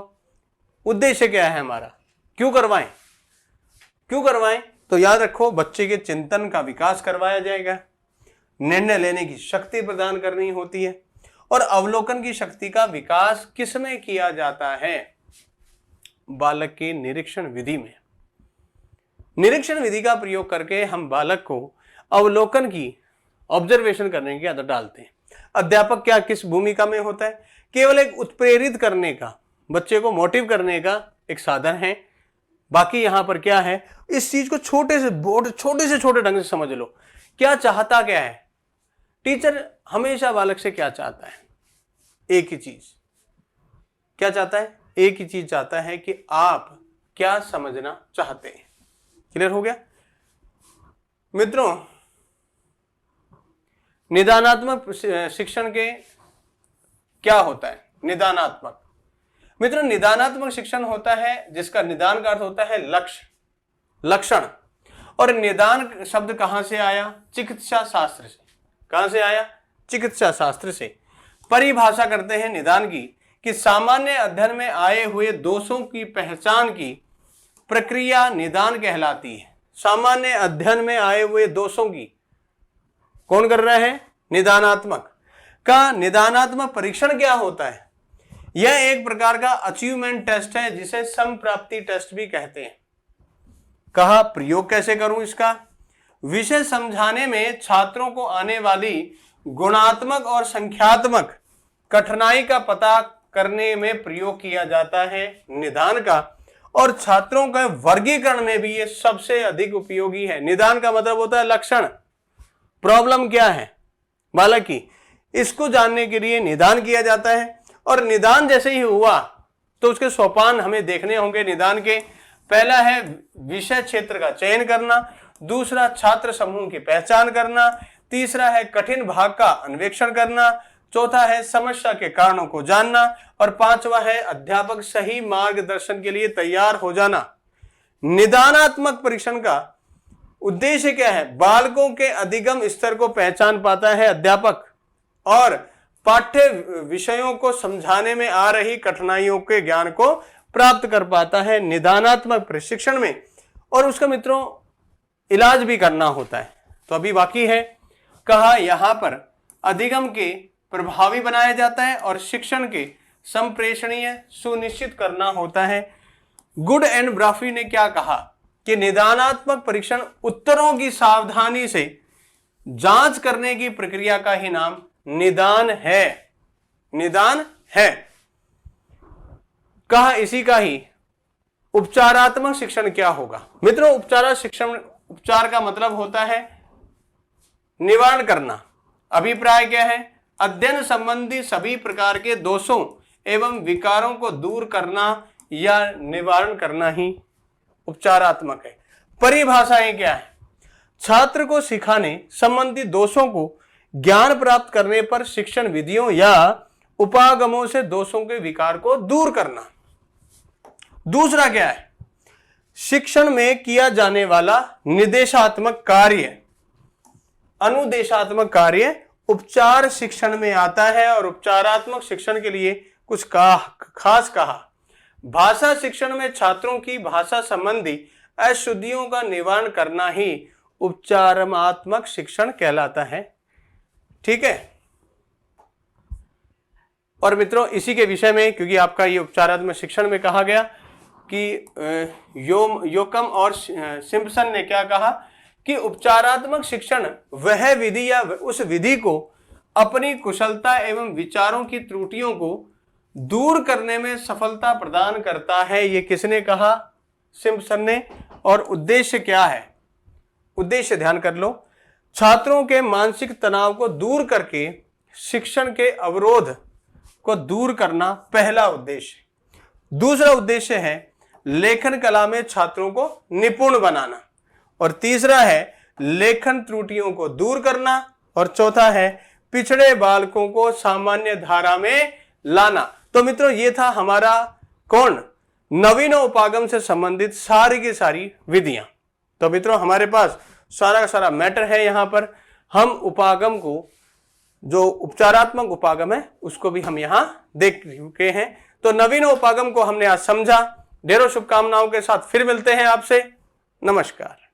उद्देश्य क्या है हमारा? क्यों करवाएं? क्यों करवाएं? तो याद रखो, बच्चे के चिंतन का विकास करवाया जाएगा, निर्णय लेने की शक्ति प्रदान करनी होती है। और अवलोकन की शक्ति का विकास किसमें किया जाता है? बालक की निरीक्षण विधि में। निरीक्षण विधि का प्रयोग करके हम बालक को अवलोकन की, ऑब्जर्वेशन करने की आदत डालते हैं। अध्यापक क्या किस भूमिका में होता है? केवल एक उत्प्रेरित करने का, बच्चे को मोटिव करने का एक साधन है। बाकी यहां पर क्या है? इस चीज को छोटे से छोटे ढंग से समझ लो। क्या चाहता क्या है टीचर? हमेशा बालक से क्या चाहता है? एक ही चीज। क्या चाहता है? एक ही चीज चाहता है कि आप क्या समझना चाहते हैं। क्लियर हो गया? मित्रों, निदानात्मक शिक्षण के क्या होता है? निदानात्मक, मित्रों, निदानात्मक शिक्षण होता है जिसका निदान का अर्थ होता है लक्ष्य, लक्षण। और निदान शब्द कहां से आया? चिकित्सा शास्त्र से। कहां से आया? चिकित्सा शास्त्र से। परिभाषा करते हैं निदान की कि सामान्य अध्ययन में आए हुए दोषों की पहचान की प्रक्रिया निदान कहलाती है। सामान्य अध्ययन में आए हुए दोषों की कौन कर रहा है? निदानात्मक। का निदानात्मक परीक्षण क्या होता है? यह एक प्रकार का अचीवमेंट टेस्ट है जिसे समप्राप्ति टेस्ट भी कहते हैं। कहा प्रयोग कैसे करूं इसका? विषय समझाने में छात्रों को आने वाली गुणात्मक और संख्यात्मक कठिनाई का पता करने में प्रयोग किया जाता है निदान का, और छात्रों के वर्गीकरण में भी ये सबसे अधिक उपयोगी है। निदान का मतलब होता है लक्षण, प्रॉब्लम क्या है बालक की, इसको जानने के लिए निदान किया जाता है। और निदान जैसे ही हुआ तो उसके सोपान हमें देखने होंगे निदान के। पहला है विषय क्षेत्र का चयन करना, दूसरा छात्र समूह की पहचान करना, तीसरा है कठिन भाग का अन्वेषण करना, चौथा है समस्या के कारणों को जानना, और पांचवा है अध्यापक सही मार्गदर्शन के लिए तैयार हो जाना। निदानात्मक परीक्षण का उद्देश्य क्या है? बालकों के अधिगम स्तर को पहचान पाता है अध्यापक, और पाठ्य विषयों को समझाने में आ रही कठिनाइयों के ज्ञान को प्राप्त कर पाता है निदानात्मक प्रशिक्षण में, और उसका मित्रों इलाज भी करना होता है। तो अभी बाकी है। कहा यहां पर अधिगम के प्रभावी बनाया जाता है और शिक्षण के संप्रेषणीय सुनिश्चित करना होता है। गुड एंड ब्राफी ने क्या कहा कि निदानात्मक परीक्षण उत्तरों की सावधानी से जांच करने की प्रक्रिया का ही नाम निदान है। निदान है। कहा इसी का ही उपचारात्मक शिक्षण क्या होगा? मित्रों उपचार का मतलब होता है निवारण करना। अभिप्राय क्या है? अध्ययन संबंधी सभी प्रकार के दोषों एवं विकारों को दूर करना या निवारण करना ही उपचारात्मक है। परिभाषाएं क्या है? छात्र को सिखाने संबंधी दोषों को ज्ञान प्राप्त करने पर शिक्षण विधियों या उपागमों से दोषों के विकार को दूर करना। दूसरा क्या है? शिक्षण में किया जाने वाला निर्देशात्मक कार्य, अनुदेशात्मक कार्य उपचार शिक्षण में आता है, और उपचारात्मक शिक्षण के लिए कुछ खास कहा। भाषा शिक्षण में छात्रों की भाषा संबंधी अशुद्धियों का निवारण करना ही उपचारात्मक शिक्षण कहलाता है। ठीक है। और मित्रों इसी के विषय में, क्योंकि आपका ये उपचारात्मक शिक्षण में कहा गया कि योकम और सिम्पसन ने क्या कहा कि उपचारात्मक शिक्षण वह विधि या उस विधि को अपनी कुशलता एवं विचारों की त्रुटियों को दूर करने में सफलता प्रदान करता है। ये किसने कहा? सिम्पसन ने। और उद्देश्य क्या है? उद्देश्य ध्यान कर लो, छात्रों के मानसिक तनाव को दूर करके शिक्षण के अवरोध को दूर करना पहला उद्देश्य। दूसरा उद्देश्य है लेखन कला में छात्रों को निपुण बनाना, और तीसरा है लेखन त्रुटियों को दूर करना, और चौथा है पिछड़े बालकों को सामान्य धारा में लाना। तो मित्रों ये था हमारा कौन? नवीन उपागम से संबंधित सारी की सारी विधियां। तो मित्रों हमारे पास सारा का सारा मैटर है। यहां पर हम उपागम को, जो उपचारात्मक उपागम है उसको भी हम यहां देख चुके हैं। तो नवीन उपागम को हमने आज समझा। ढेरों शुभकामनाओं के साथ फिर मिलते हैं आपसे। नमस्कार।